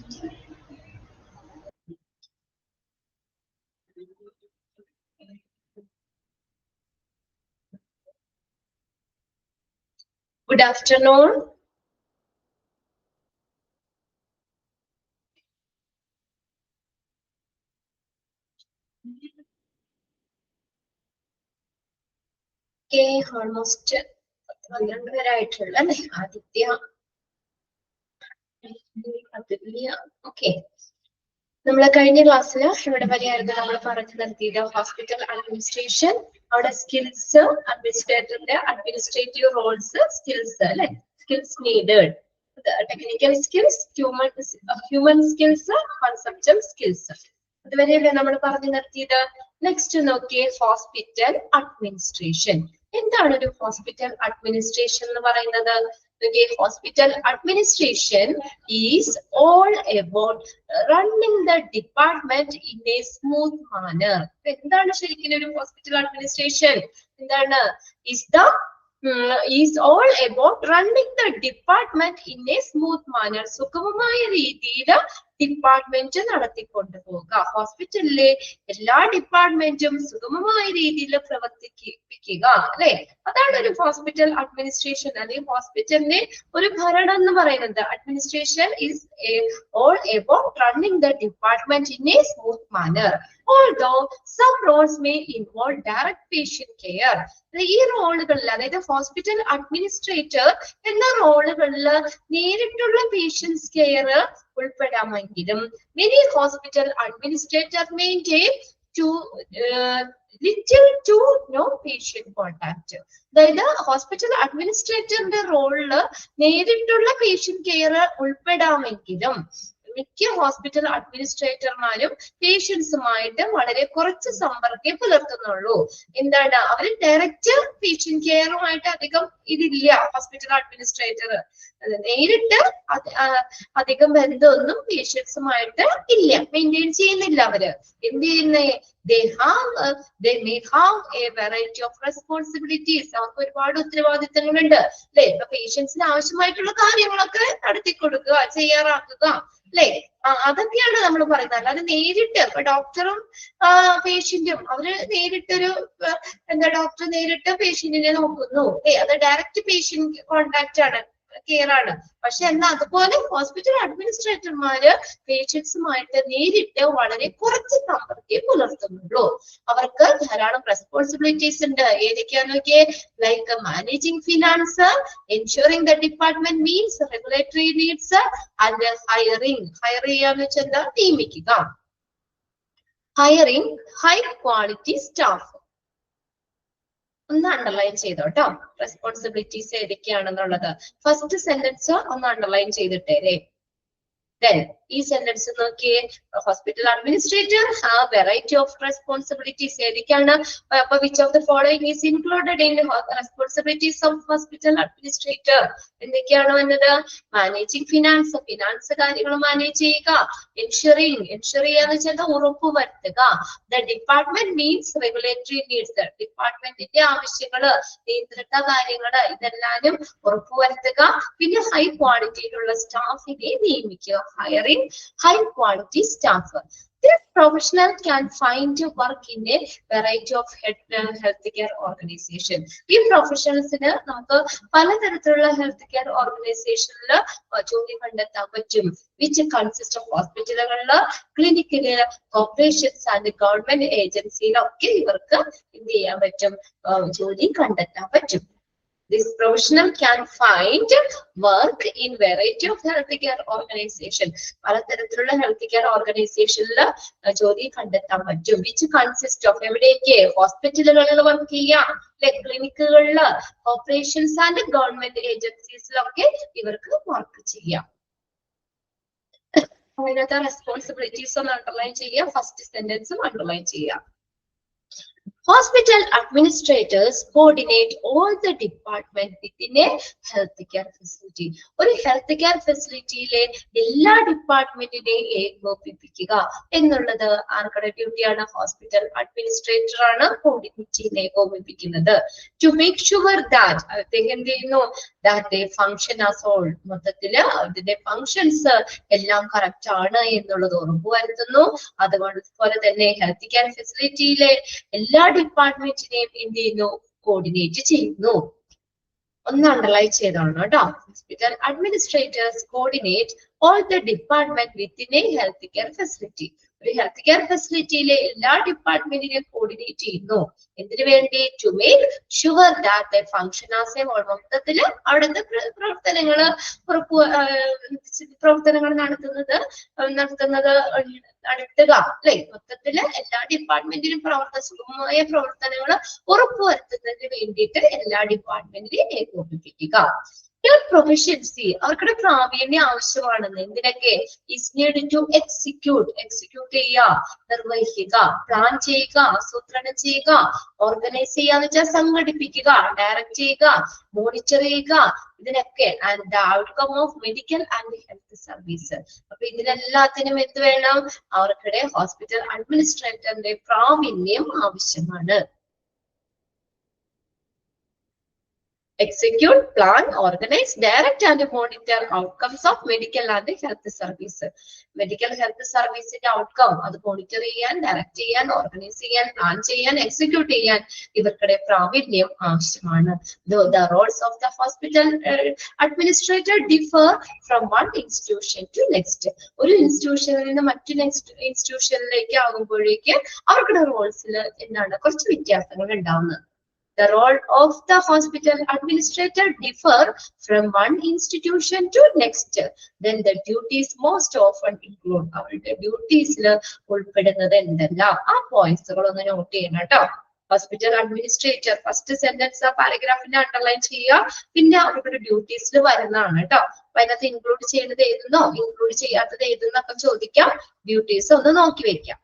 Good afternoon. Okay, almost 12 പേരായിട്ടുള്ള അല്ലേ? Aditya, okay. നമ്മളെ കഴിഞ്ഞ ക്ലാസ്സിൽ ഇവിടെ വരെയായിരുന്നു നമ്മൾ പറഞ്ഞു നിർത്തിയത് ഹോസ്പിറ്റൽ അഡ്മിനിസ്ട്രേഷൻ, അവിടെ സ്കിൽസ്, അഡ്മിനിസ്ട്രേറ്ററിന്റെ അഡ്മിനിസ്ട്രേറ്റീവ് റോൾസ്, സ്കിൽസ് അല്ലെ, skills needed, technical skills, human skills, conceptual skills, അതുവരെയല്ലേ നമ്മൾ പറഞ്ഞു നിർത്തിയത്. നെക്സ്റ്റ് നോക്കിയേ, ഹോസ്പിറ്റൽ അഡ്മിനിസ്ട്രേഷൻ. എന്താണ് ഒരു ഹോസ്പിറ്റൽ അഡ്മിനിസ്ട്രേഷൻ എന്ന് പറയുന്നത്? Hospital administration is all about running the department in a smooth manner. എന്താണ് ശരിക്കും ഒരു ഹോസ്പിറ്റൽ അഡ്മിനിസ്ട്രേഷൻ? എന്താണ്? is all about running the department in a smooth manner. സുഗമമായ രീതിയിൽ ഡിപ്പാർട്ട്മെന്റ് നടത്തിക്കൊണ്ടു പോകുക. ഹോസ്പിറ്റലിലെ എല്ലാ ഡിപ്പാർട്ട്മെന്റും സുഗമമായ രീതിയിൽ പ്രവർത്തിപ്പിക്കുക അല്ലെ? അതാണ് ഒരു ഹോസ്പിറ്റൽ അഡ്മിനിസ്ട്രേഷൻ അല്ലെങ്കിൽ ഹോസ്പിറ്റലിന്റെ ഒരു ഭരണം എന്ന് പറയുന്നത്. Administration is all about running the department in a smooth manner. Although some roles may involve direct patient care. ഈ റോളുകളിൽ, അതായത് ഹോസ്പിറ്റൽ അഡ്മിനിസ്ട്രേറ്റർ എന്ന റോളുകളിൽ നേരിട്ടുള്ള പേഷ്യൻസ് കെയർ ഉൾപ്പെടാമെങ്കിലും many hospital administrator maintain little to no patient contact. അതായത് hospital അഡ്മിനിസ്ട്രേറ്ററിന്റെ റോളില് നേരിട്ടുള്ള patient care ഉൾപ്പെടാമെങ്കിലും മിക്ക hospital അഡ്മിനിസ്ട്രേറ്റർമാരും പേഷ്യൻസുമായിട്ട് വളരെ കുറച്ച് സമ്പർക്കേ പുലർത്തുന്നുള്ളൂ. എന്താണ്? അവര് ഡയറക്റ്റ് പേഷ്യന്റ് കെയറുമായിട്ട് അധികം ഇതില്ല. ഹോസ്പിറ്റൽ അഡ്മിനിസ്ട്രേറ്റർ നേരിട്ട് അധികം ബന്ധമൊന്നും പേഷ്യൻസുമായിട്ട് ഇല്ല, മെയിൻറ്റെയിൻ ചെയ്യുന്നില്ല. അവര് എന്ത് ചെയ്യുന്നേ? they may have a variety of responsibilities. അവർക്ക് ഒരുപാട് ഉത്തരവാദിത്തങ്ങളുണ്ട് അല്ലെ? ഇപ്പൊ പേഷ്യൻസിന് ആവശ്യമായിട്ടുള്ള കാര്യങ്ങളൊക്കെ നടത്തി കൊടുക്കുക, ചെയ്യാറാക്കുക അല്ലെ? അതൊക്കെയാണ് നമ്മൾ പറയുന്നത്. അല്ലാതെ നേരിട്ട് ഇപ്പൊ ഡോക്ടറും പേഷ്യന്റും അവര് നേരിട്ടൊരു ഡോക്ടർ നേരിട്ട് പേഷ്യന്റിനെ നോക്കുന്നു, അത് ഡയറക്റ്റ് പേഷ്യന്റ് കോണ്ടാക്ട് ആണ്, കെയർ ആണ്. പക്ഷെ എന്നാൽ അതുപോലെ ഹോസ്പിറ്റൽ അഡ്മിനിസ്ട്രേറ്റർമാര് പേഷ്യൻസുമായിട്ട് നേരിട്ട് വളരെ കുറച്ച് സമ്പർക്കേ പുലർത്തുന്നുള്ളൂ. അവർക്ക് ധാരാളം റെസ്പോൺസിബിലിറ്റീസ് ഉണ്ട്. ഏതൊക്കെയാണെന്നൊക്കെ? Like managing finance, ensuring the department means regulatory needs and hiring. Hire ചെയ്യാന്ന് വെച്ചാൽ എന്താ? നിയമിക്കുക. Hiring high quality staff. ഒന്ന് അണ്ടർലൈൻ ചെയ്തോട്ടോ, റെസ്പോൺസിബിലിറ്റീസ് ഏതൊക്കെയാണെന്നുള്ളത്. ഫസ്റ്റ് സെന്റൻസ് ഒന്ന് അണ്ടർലൈൻ ചെയ്തിട്ടേ. Then ഈ സെന്റൻസ് നോക്കിയേ, hospital administrator have variety of responsibilities. ഏതൊക്കെയാണ്? അപ്പൊ which of the following is included in responsibilities of hospital administrator? എന്തൊക്കെയാണ് വന്നത്? മാനേജിങ് ഫിനാൻസ്, ഫിനാൻസ് കാര്യങ്ങൾ മാനേജ് ചെയ്യുക. എൻഷുറിംഗ്, എൻഷുർ ചെയ്യാന്ന് വെച്ചാൽ ഉറപ്പുവരുത്തുക. The department means regulatory needs. ഡിപ്പാർട്ട്മെന്റിന്റെ ആവശ്യങ്ങള്, നിയന്ത്രിത കാര്യങ്ങള്, ഇതെല്ലാനും ഉറപ്പുവരുത്തുക. പിന്നെ ഹൈ ക്വാളിറ്റിയിലുള്ള സ്റ്റാഫിനെ നിയമിക്കുക. Hiring high quality staff. This professional can find work in a variety of healthcare organization. ഈ പ്രൊഫഷണൽസിന് നമുക്ക് പലതരത്തിലുള്ള ഹെൽത്ത് കെയർ ഓർഗനൈസേഷനിൽ ജോലി കണ്ടെത്താൻ പറ്റും. വിച്ച് കൺസിസ്റ്റ് ഓഫ് ഹോസ്പിറ്റലുകളില്, ക്ലിനിക്കില്, കോർപ്പറേഷൻസ് ആൻഡ് ഗവൺമെന്റ് ഏജൻസിയിലൊക്കെ ഇവർക്ക് എന്ത് ചെയ്യാൻ പറ്റും? ജോലി കണ്ടെത്താൻ പറ്റും. This professional can find work in variety of healthcare organization. പലതരത്തിലുള്ള ഹെൽത്ത് കെയർ ഓർഗനൈസേഷനിൽ ജോലി കണ്ടെത്താൻ പറ്റും. വിച്ച് കൺസിസ്റ്റ് ഓഫ്, എവിടെയൊക്കെ? ഹോസ്പിറ്റലുകളിൽ വർക്ക് ചെയ്യാം, ക്ലിനിക്കുകളില്, കോർപ്പറേഷൻസ് ആൻഡ് ഗവൺമെന്റ് ഏജൻസീസിലൊക്കെ ഇവർക്ക് വർക്ക് ചെയ്യാം. അതിനകത്ത് റെസ്പോൺസിബിലിറ്റീസ് ഒന്ന് അണ്ടർലൈൻ ചെയ്യാം. ഫസ്റ്റ് സെന്റൻസും അണ്ടർലൈൻ ചെയ്യാം. Hospital administrators coordinate all the department within a healthcare facility. ഒരു ഹെൽത്ത് കെയർ ഫെസിലിറ്റിയിലെ എല്ലാ ഡിപ്പാർട്ട്മെന്റിനെയും ഏകോപിപ്പിക്കുക എന്നുള്ളത് ആർക്കുടെ ഡ്യൂട്ടിയാണ്? ഹോസ്പിറ്റൽ അഡ്മിനിസ്ട്രേറ്റർ ആണ് കോർഡിനേറ്റ് ഏകോപിപ്പിക്കുന്നത്. ടു മേക്ക് ഷുവർ ദാറ്റ് അദ്ദേഹം എന്ത് ചെയ്യുന്നു? That they function as all, മൊത്തത്തില് അതിന്റെ ഫങ്ഷൻസ് എല്ലാം കറക്റ്റ് ആണ് എന്നുള്ളത് ഉറപ്പുവരുത്തുന്നു. അതുപോലെ തന്നെ ഹെൽത്ത് കെയർ ഫെസിലിറ്റിയിലെ എല്ലാ ഡിപ്പാർട്ട്മെന്റിനെയും എന്ത് ചെയ്യുന്നു? കോർഡിനേറ്റ് ചെയ്യുന്നു. ഒന്ന് അണ്ടർലൈൻ ചെയ്തോളണം കേട്ടോ. Hospital administrators coordinate all the department within a health care facility. ഒരു ഹെൽത്ത് കെയർ ഫെസിലിറ്റിയിലെ എല്ലാ ഡിപ്പാർട്ട്മെന്റിനെയും കോർഡിനേറ്റ് ചെയ്യുന്നു. എന്തിനു വേണ്ടി? To make sure that the function as a whole, മൊത്തത്തില് അവിടുത്തെ പ്രവർത്തനങ്ങൾ നടത്തുക അല്ലെ. മൊത്തത്തില് എല്ലാ ഡിപ്പാർട്ട്മെന്റിലും സുഗമമായ പ്രവർത്തനങ്ങൾ ഉറപ്പുവരുത്തുന്നതിന് വേണ്ടിയിട്ട് എല്ലാ ഡിപ്പാർട്ട്മെന്റിനെയും ഏകോപിപ്പിക്കുക. പ്രൊഫഷ്യൻസി, അവർക്കുടെ പ്രാവീണ്യം ആവശ്യമാണെന്ന്. എന്തിനൊക്കെ? ഈസ് നീഡ് ടു എക്സിക്യൂട്ട് ചെയ്യുക, നിർവഹിക്കുക, പ്ലാൻ ചെയ്യുക, ആസൂത്രണം ചെയ്യുക, ഓർഗനൈസ് ചെയ്യുക എന്ന് വെച്ചാൽ സംഘടിപ്പിക്കുക, ഡയറക്ട് ചെയ്യുക, മോണിറ്റർ ചെയ്യുക, ഇതിനൊക്കെ and the outcome of medical and health service. അപ്പൊ ഇതിനെല്ലാത്തിനും എന്ത് വേണം? അവർക്കിടെ ഹോസ്പിറ്റൽ അഡ്മിനിസ്ട്രേറ്ററിന്റെ പ്രാവീണ്യം ആവശ്യമാണ്. Execute, plan, organize, direct and monitor outcomes of medical and health service. Medical health service outcome അത് മോണിറ്റർ ചെയ്യാൻ, ഡയറക്റ്റ് ചെയ്യാൻ, ഓർഗനൈസ് ചെയ്യാൻ, പ്ലാൻ ചെയ്യാൻ, എക്സിക്യൂട്ട് ചെയ്യാൻ ഇവർക്കുടെ പ്രാവീണ്യം ആവശ്യമാണ്. The roles of the hospital administrator differ from one institution to next. ഒരു ഇൻസ്റ്റിറ്റ്യൂഷനിൽ നിന്ന് മറ്റു ഇൻസ്റ്റിറ്റ്യൂഷനിലേക്ക് ആകുമ്പോഴേക്ക് അവർക്കുടെ റോൾസിൽ എന്താണ് കുറച്ച് വ്യത്യാസങ്ങൾ ഉണ്ടാവുന്നത്. The role of the hospital administrator differ from one institution to next. Then the duties most often include അവരുടെ ഡ്യൂട്ടീസിൽ ഉൾപ്പെടുന്നത് എന്തെല്ലാം? ആ പോയിന്റ്സുകൾ ഒന്ന് നോട്ട് ചെയ്യണം കേട്ടോ. ഹോസ്പിറ്റൽ അഡ്മിനിസ്ട്രേറ്റർ ഫസ്റ്റ് സെന്റൻസ് ആ പാരഗ്രാഫിന്റെ അണ്ടർലൈൻ ചെയ്യുക. പിന്നെ അവരുടെ ഡ്യൂട്ടീസിൽ വരുന്നതാണ് കേട്ടോ. അപ്പൊ അതിനകത്ത് ഇൻക്ലൂഡ് ചെയ്യുന്നത് ഏതെന്നോ ഇൻക്ലൂഡ് ചെയ്യാത്തത് ഏതെന്നൊക്കെ ചോദിക്കാം. ഡ്യൂട്ടീസ് ഒന്ന് നോക്കി വെക്കാം.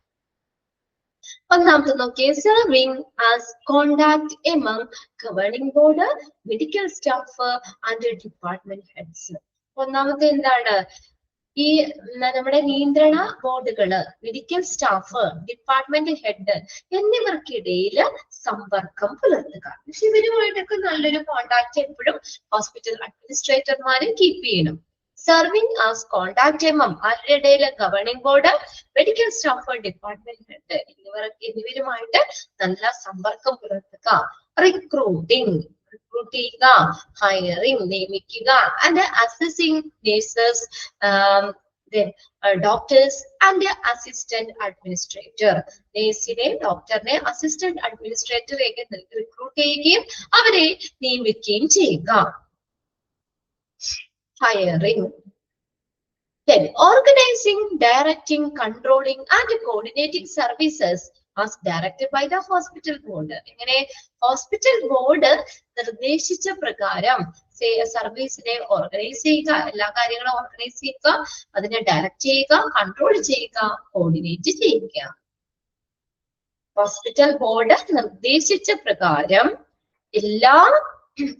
ഒന്നാമത്തെ നോക്കിയേ, serving as contact among governing board, medical staff and department heads. ഒന്നാമത്തെ എന്താണ്? ഈ നമ്മുടെ നിയന്ത്രണ ബോർഡുകള്, മെഡിക്കൽ സ്റ്റാഫ്, ഡിപ്പാർട്ട്മെന്റ് ഹെഡ് എന്നിവർക്കിടയിൽ സമ്പർക്കം പുലർത്തുക. പക്ഷെ ഇവരുമായിട്ടൊക്കെ നല്ലൊരു കോണ്ടാക്ട് എപ്പോഴും ഹോസ്പിറ്റൽ അഡ്മിനിസ്ട്രേറ്റർമാരും കീപ്പ് ചെയ്യണം. സെർവിങ് ആസ് കോണ്ടാക്ട് എമംഗ് ആരുടെ ഇടയില്? Governing board, medical staff, department head എന്നിവരുമായിട്ട് നല്ല സമ്പർക്കം പുലർത്തുക. റിക്രൂട്ടിംഗ് ചെയ്യുക, ഹയറിംഗ് നിയമിക്കുക, and assessing nurses, doctors and assistant administrator. നേഴ്സിനെ, ഡോക്ടറിനെ, അസിസ്റ്റന്റ് അഡ്മിനിസ്ട്രേറ്ററെയൊക്കെ റിക്രൂട്ട് ചെയ്യുകയും അവരെ നിയമിക്കുകയും ചെയ്യുക. Hiring. Then organizing, directing, controlling and coordinating services as directed by the hospital board. ഇങ്ങനെ ഹോസ്പിറ്റൽ ബോർഡ് നിർദ്ദേശിച്ച പ്രകാരം സർവീസിനെ ഓർഗനൈസ് ചെയ്യുക, എല്ലാ കാര്യങ്ങളും ഓർഗനൈസ് ചെയ്യുക, അതിനെ ഡയറക്റ്റ് ചെയ്യുക, കൺട്രോൾ ചെയ്യുക, കോർഡിനേറ്റ് ചെയ്യുക. ഹോസ്പിറ്റൽ ബോർഡ് നിർദ്ദേശിച്ച പ്രകാരം എല്ലാ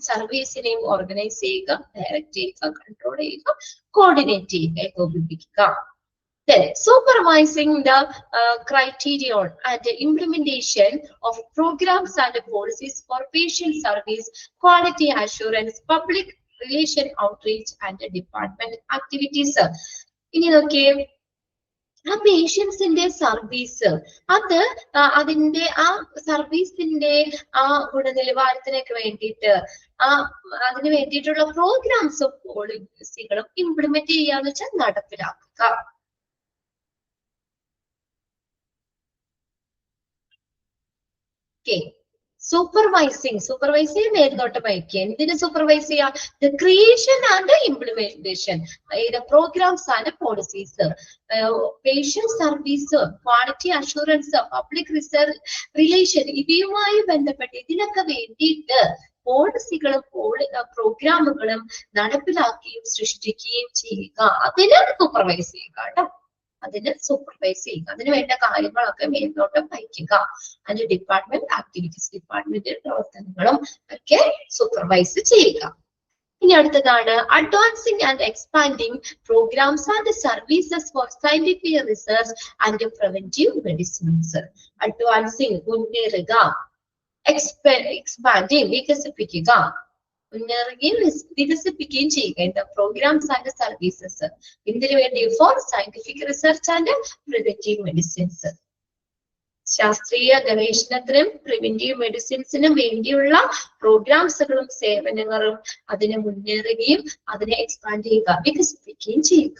സർവീസിനെയും ഓർഗനൈസ് ചെയ്യുക, ഡയറക്റ്റ് ചെയ്യുക, കൺട്രോൾ ചെയ്യുക, കോർഡിനേറ്റ് ചെയ്യുക, ഏകോപിപ്പിക്കുക. Then supervising the criterion and implementation of programs and policies for patient service, quality assurance, public relation outreach and department activities. ഇനി നോക്കിയേ, ആ പേഷ്യൻസിന്റെ സർവീസ്, അതിന്റെ ആ സർവീസിന്റെ ആ ഗുണനിലവാരത്തിനൊക്കെ വേണ്ടിയിട്ട് അതിന് വേണ്ടിയിട്ടുള്ള പ്രോഗ്രാംസും പോളിസികളും ഇംപ്ലിമെന്റ് ചെയ്യാന്ന് വെച്ചാൽ നടപ്പിലാക്കുക. സൂപ്പർവൈസ് മേൽനോട്ടം വഹിക്കുക. എന്തിന് സൂപ്പർവൈസ് ചെയ്യാം? The creation and implementation programmes and policies, patient service, quality assurance, public relation ഇവയുമായി ബന്ധപ്പെട്ട് ഇതിനൊക്കെ വേണ്ടിയിട്ട് പോളിസികളും പ്രോഗ്രാമുകളും നടപ്പിലാക്കുകയും സൃഷ്ടിക്കുകയും ചെയ്യുക. അതിന് സൂപ്പർവൈസ് ചെയ്യുക കേട്ടോ. അതിന് സൂപ്പർവൈസ് ചെയ്യുക, അതിന് വേണ്ട കാര്യങ്ങളൊക്കെ മേൽനോട്ടം വഹിക്കുക. അതിന്റെ ഡിപ്പാർട്ട്മെന്റ് ആക്ടിവിറ്റീസ്, ഡിപ്പാർട്ട്മെന്റ് പ്രവർത്തനങ്ങളും ഒക്കെ സൂപ്പർവൈസ് ചെയ്യുക. ഇനി അടുത്തതാണ് advancing and expanding programmes and services for scientific research and preventive medicines. Advancing മുന്നേറുക, എക്സ്പാൻഡിങ് വികസിപ്പിക്കുക, മുന്നേറുകയും വികസിപ്പിക്കുകയും ചെയ്യുക പ്രോഗ്രാംസ് ആൻഡ് സർവീസസ്. ഇതിനു വേണ്ടി for scientific research and preventive medicines, ശാസ്ത്രീയ ഗവേഷണത്തിനും പ്രിവെന്റീവ് മെഡിസിൻസിനും വേണ്ടിയുള്ള പ്രോഗ്രാംസുകളും സേവനങ്ങളും അതിനെ മുന്നേറുകയും അതിനെ എക്സ്പാൻഡ് ചെയ്യുക, വികസിപ്പിക്കുകയും ചെയ്യുക.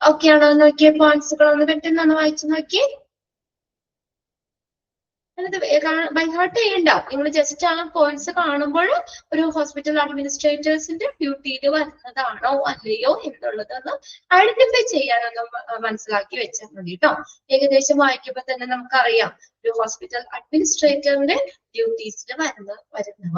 ഓക്കെ ആണോ നോക്കിയേ? പോയിന്റ്സുകളൊന്ന് പെട്ടെന്ന് വായിച്ചു നോക്കിയേ. ബൈ ഹാർട്ട് ചെയ്യണ്ട, നിങ്ങൾ ജസ്റ്റ് ആ പോയിന്റ്സ് കാണുമ്പോൾ ഒരു ഹോസ്പിറ്റൽ അഡ്മിനിസ്ട്രേറ്റേഴ്സിന്റെ ഡ്യൂട്ടിയിൽ വരുന്നതാണോ അല്ലയോ എന്നുള്ളതൊന്ന് ഐഡന്റിഫൈ ചെയ്യാനൊന്നും മനസ്സിലാക്കി വെച്ചാൽ മതി കേട്ടോ. ഏകദേശം വായിക്കുമ്പോൾ തന്നെ നമുക്കറിയാം ഒരു ഹോസ്പിറ്റൽ അഡ്മിനിസ്ട്രേറ്ററിന്റെ ഡ്യൂട്ടീസിൽ വരുന്നവ.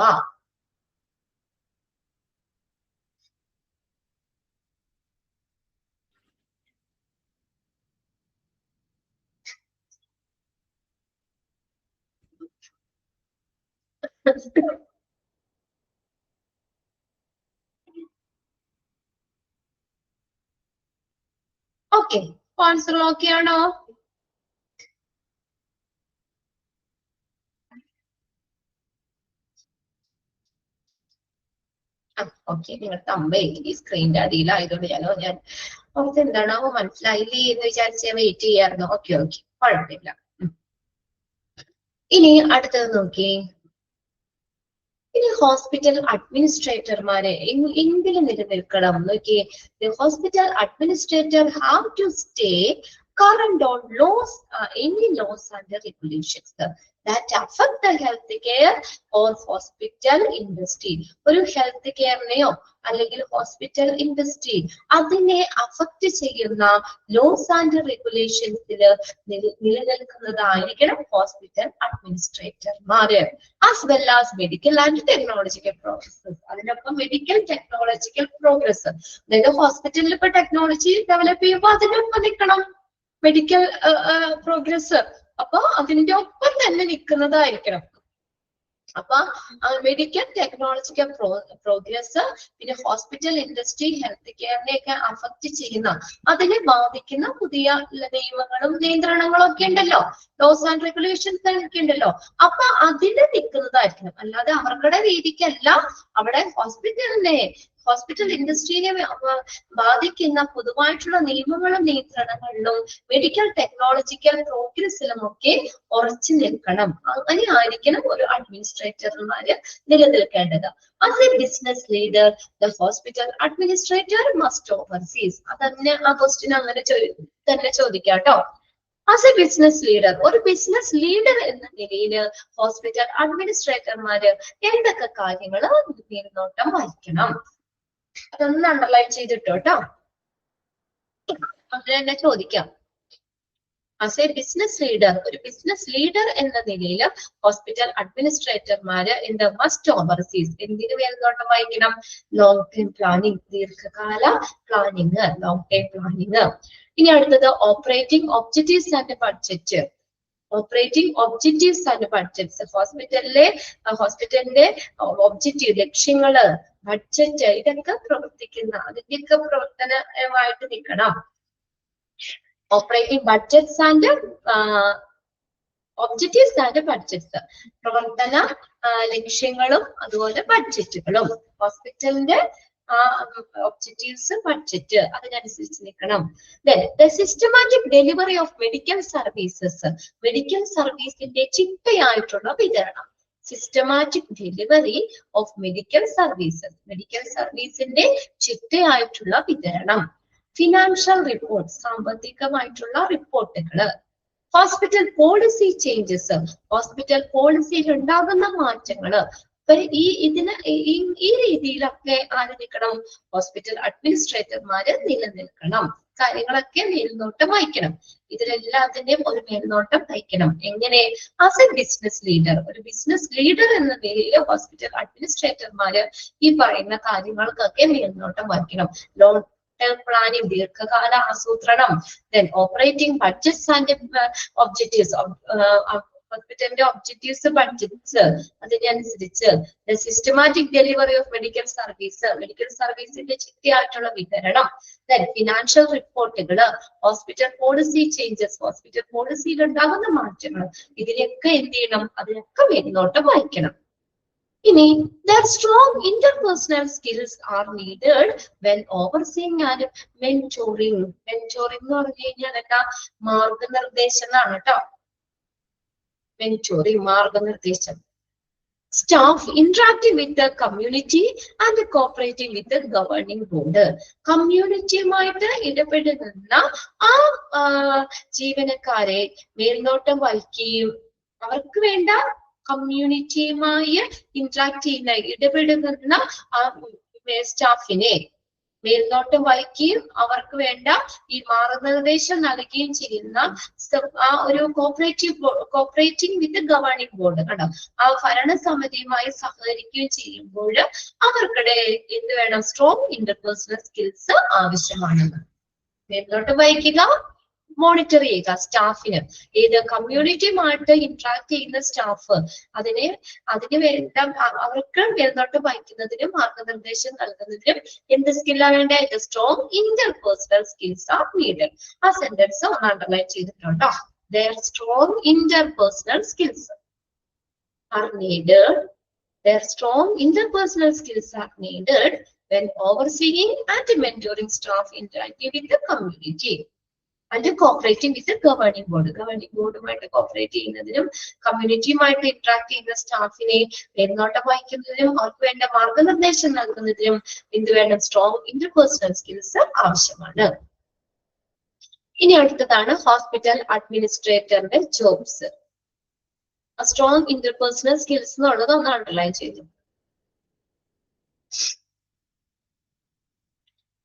ഓക്കെ, പോയിന്റ്സുകൾ ഓക്കെ ആണോ? ഓക്കെ, നിങ്ങൾ തമ്പേ ഈ സ്ക്രീനിന്റെ അടിയിലായതുകൊണ്ട് ഞാൻ ഓക്കെ എന്താണോ മനസ്സിലായില്ലേ എന്ന് വിചാരിച്ച് വെയിറ്റ് ചെയ്യാറുണ്ട്. ഓക്കെ ഓക്കെ, കുഴപ്പമില്ല. ഇനി അടുത്തത് നോക്കി, ഇനി ഹോസ്പിറ്റൽ അഡ്മിനിസ്ട്രേറ്റർമാരെ എങ്കിലും നിലനിൽക്കണം നോക്കി. Hospital administrator have to stay current on laws, any laws and regulations that affect the healthcare or hospital industry. ഒരു ഹെൽത്ത് കെയറിനെയോ അല്ലെങ്കിൽ ഹോസ്പിറ്റൽ ഇൻഡസ്ട്രി അതിനെ അഫക്ട് ചെയ്യുന്ന ലോസ് ആൻഡ് റെഗുലേഷൻസിൽ നിലനിൽക്കുന്നതായിരിക്കണം ഹോസ്പിറ്റൽ അഡ്മിനിസ്ട്രേറ്റർമാര്. As well as medical and technological progress. അതിനൊപ്പം medical technological progress, അതായത് ഹോസ്പിറ്റലിൽ ഇപ്പൊ ടെക്നോളജി ഡെവലപ്പ് ചെയ്യുമ്പോൾ അതിനൊപ്പം നിൽക്കണം മെഡിക്കൽ പ്രോഗ്രസ്. അപ്പൊ അതിന്റെ ഒപ്പം തന്നെ നിൽക്കുന്നതായിരിക്കണം. അപ്പൊ മെഡിക്കൽ ടെക്നോളജിക്കൽ പ്രോഗ്രസ്, പിന്നെ ഹോസ്പിറ്റൽ ഇൻഡസ്ട്രി ഹെൽത്ത് കെയറിനെയൊക്കെ അഫക്ട് ചെയ്യുന്ന അതിനെ ബാധിക്കുന്ന പുതിയ നിയമങ്ങളും നിയന്ത്രണങ്ങളും ഒക്കെ ഉണ്ടല്ലോ, ലോസ് ആൻഡ് റെഗുലേഷൻസ് ഒക്കെ ഉണ്ടല്ലോ. അപ്പൊ അതിന് നിൽക്കുന്നതായിരിക്കണം. അല്ലാതെ അവർക്കടെ രീതിക്കല്ല അവിടെ ഹോസ്പിറ്റൽ ഇൻഡസ്ട്രീനെ ബാധിക്കുന്ന പൊതുവായിട്ടുള്ള നിയമങ്ങളും നിയന്ത്രണങ്ങളിലും മെഡിക്കൽ ടെക്നോളജിക്കൽ പ്രോഗ്രസിലും ഒക്കെ ഉറച്ചു നിൽക്കണം. അങ്ങനെ ആയിരിക്കണം ഒരു അഡ്മിനിസ്ട്രേറ്റർമാര് നിലനിൽക്കേണ്ടത്. As a business leader the hospital administrator must oversees. അതന്നെ ആ ക്വസ്റ്റ്യൻ അങ്ങനെ തന്നെ ചോദിക്കാം കേട്ടോ. ആസ് എ ബിസിനസ് ലീഡർ, ഒരു ബിസിനസ് ലീഡർ എന്ന നിലയിൽ ഹോസ്പിറ്റൽ അഡ്മിനിസ്ട്രേറ്റർമാര് എന്തൊക്കെ കാര്യങ്ങൾ മേൽനോട്ടം വഹിക്കണം അതൊന്ന് അണ്ടർലൈൻ ചെയ്തിട്ടോ കേട്ടോ. അങ്ങനെ തന്നെ ചോദിക്കാം. ആസ് എ ബിസിനസ് ലീഡർ, ഒരു ബിസിനസ് ലീഡർ എന്ന നിലയിൽ ഹോസ്പിറ്റൽ അഡ്മിനിസ്ട്രേറ്റർമാര് എന്ത് മസ്റ്റ് ഓവർസീസ് എന്തിനു മേൽനോട്ടം വഹിക്കണം? ലോങ് ടൈം പ്ലാനിങ്, ദീർഘകാല പ്ലാനിങ്, ലോങ് ടൈം പ്ലാനിങ്. ഇനി അടുത്തത് operating objectives and budget. Operating objectives and budgets, ഹോസ്പിറ്റലിന്റെ ഒബ്ജക്റ്റീവ് ലക്ഷ്യങ്ങള്, ബഡ്ജറ്റ്, ഇതൊക്കെ അതിന്റെയൊക്കെ പ്രവർത്തനമായിട്ട് നിൽക്കണം. Operating budgets and objectives and budgets, പ്രവർത്തന ലക്ഷ്യങ്ങളും അതുപോലെ ബഡ്ജറ്റുകളും. ഹോസ്പിറ്റലിന്റെ ഒബ്ജക്റ്റീവ്സ്, ബഡ്ജറ്റ് അതിനനുസരിച്ച് നിൽക്കണം. The systematic delivery of medical services, medical സർവീസിന്റെ ചിട്ടയായിട്ടുള്ള വിതരണം. Systematic delivery of medical services, medical സർവീസിന്റെ ചിട്ടയായിട്ടുള്ള വിതരണം. ഫിനാൻഷ്യൽ റിപ്പോർട്ട്, സാമ്പത്തികമായിട്ടുള്ള റിപ്പോർട്ടുകള്. ഹോസ്പിറ്റൽ പോളിസി ചേഞ്ചസ്, ഹോസ്പിറ്റൽ പോളിസിയിൽ ഉണ്ടാകുന്ന മാറ്റങ്ങള്. ഈ രീതിയിലൊക്കെ ആര് നിൽക്കണം? ഹോസ്പിറ്റൽ അഡ്മിനിസ്ട്രേറ്റർമാര് നിലനിൽക്കണം. കാര്യങ്ങളൊക്കെ മേൽനോട്ടം വഹിക്കണം. ഇതിലെല്ലാത്തിന്റെയും ഒരു മേൽനോട്ടം വഹിക്കണം. എങ്ങനെ? As a business leader. ഒരു ബിസിനസ് ലീഡർ എന്ന നിലയിൽ ഹോസ്പിറ്റൽ അഡ്മിനിസ്ട്രേറ്റർമാര് ഈ പറയുന്ന കാര്യങ്ങൾക്കൊക്കെ മേൽനോട്ടം വഹിക്കണം. ലോങ് ടേം പ്ലാനിങ്, ദീർഘകാല ആസൂത്രണം, then operating budgets and objectives, ഹോസ്പിറ്റലിന്റെ ഒബ്ജക്റ്റീവ്സ്, ബഡ്ജറ്റ്സ് അതിനനുസരിച്ച് systematic delivery of medical service, medical സർവീസിന്റെ ചിട്ടയായിട്ടുള്ള വിതരണം, ഫിനാൻഷ്യൽ റിപ്പോർട്ടുകള്, ഹോസ്പിറ്റൽ പോളിസി ചേഞ്ചസ്, ഹോസ്പിറ്റൽ പോളിസിയിൽ ഉണ്ടാകുന്ന മാറ്റങ്ങൾ, ഇതിനൊക്കെ എന്ത് ചെയ്യണം? അതിനൊക്കെ മേൽനോട്ടം വഹിക്കണം. ഇനി their strong interpersonal skills are needed when overseeing and mentoring. Mentoring എന്ന് പറഞ്ഞു കഴിഞ്ഞാൽ എന്താ? മാർഗനിർദ്ദേശം എന്നാണ് കേട്ടോ. mentoring, മാർഗനിർദ്ദേശം. Staff interacting with the community and cooperating with the governing board. കമ്മ്യൂണിറ്റിയുമായിട്ട് ഇടപെടുന്ന ആ ജീവനക്കാരെ മേൽനോട്ടം വഹിക്കുകയും അവർക്ക് വേണ്ട കമ്മ്യൂണിറ്റിയുമായി ഇന്ററാക്ട് ചെയ്യുന്ന, ഇടപെടുന്ന ആ സ്റ്റാഫിനെ മേൽനോട്ടം വഹിക്കുകയും അവർക്ക് വേണ്ട ഈ മാർഗനിർദ്ദേശം നൽകുകയും ചെയ്യുന്ന ആ ഒരു കോപ്പറേറ്റിംഗ് വിത്ത് ഗവേണിംഗ് ബോർഡ് കണ്ടോ, ആ ഭരണസമിതിയുമായി സഹകരിക്കുകയും ചെയ്യുമ്പോൾ അവർക്കിടെ എന്ത് വേണം? സ്ട്രോങ് ഇന്റർപേഴ്സണൽ സ്കിൽസ് ആവശ്യമാണെന്ന്. മേൽനോട്ടം വഹിക്കുക, മോണിറ്റർ ചെയ്യുക സ്റ്റാഫിന്. ഏത്? കമ്മ്യൂണിറ്റിയുമായിട്ട് ഇന്ററാക്ട് ചെയ്യുന്ന സ്റ്റാഫ്, അതിന് വേണ്ട അവർക്ക് മേൽനോട്ടം വഹിക്കുന്നതിനും മാർഗനിർദ്ദേശം നൽകുന്നതിനും എന്ത് സ്കില്ലാണ് വേണ്ടത്? Strong interpersonal skills are needed. ആ സെന്റൻസ് ഒന്ന് അണ്ടർലൈൻ ചെയ്തിട്ടുണ്ടോ? their strong interpersonal skills are needed. Their strong interpersonal skills are needed when overseeing and mentoring staff interacting with the community and cooperating with the governing board. Governing board-ഉമായിട്ട് cooperate ചെയ്യുന്നതിനും കമ്മ്യൂണിറ്റിയുമായിട്ട് interact ചെയ്യുന്ന സ്റ്റാഫിനെ മേൽനോട്ടം വഹിക്കുന്നതിനും അവർക്ക് വേണ്ട മാർഗനിർദ്ദേശം നൽകുന്നതിനും എന്ത് വേണം? സ്ട്രോങ് ഇന്റർപേഴ്സണൽ സ്കിൽസ് ആവശ്യമാണ്. ഇനി അടുത്തതാണ് ഹോസ്പിറ്റൽ അഡ്മിനിസ്ട്രേറ്ററിന്റെ ജോബ്സ്. സ്ട്രോങ് ഇന്റർപേഴ്സണൽ സ്കിൽസ് എന്നുള്ളത് ഒന്ന് അണ്ടർലൈൻ ചെയ്തു.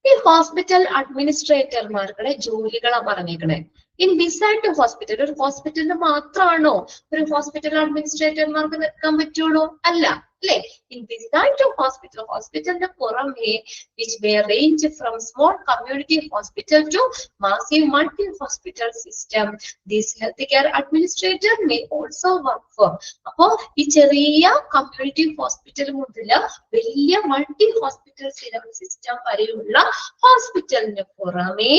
ഈ ഹോസ്പിറ്റൽ അഡ്മിനിസ്ട്രേറ്റർമാരുടെ ജോലികളാണ് പറഞ്ഞേക്കണേ. ഇൻ ബിസൈഡ് ഹോസ്പിറ്റൽ, ഒരു ഹോസ്പിറ്റലിന് മാത്രമാണോ ഒരു ഹോസ്പിറ്റൽ അഡ്മിനിസ്ട്രേറ്റർമാർക്ക് നിൽക്കാൻ പറ്റുള്ളൂ? അല്ല, അല്ലെ? ഇൻ ബിസൈഡ് ഹോസ്പിറ്റൽ, ഹോസ്പിറ്റലിന് പുറമെ which may range from small community hospital to massive multi-hospital system, this healthcare administrator may also work for. അപ്പോ ഈ ചെറിയ കമ്മ്യൂണിറ്റി ഹോസ്പിറ്റൽ മുതൽ വലിയ മൾട്ടി ഹോസ്പിറ്റൽ സിസ്റ്റം വരെയുള്ള ഹോസ്പിറ്റലിന് പുറമെ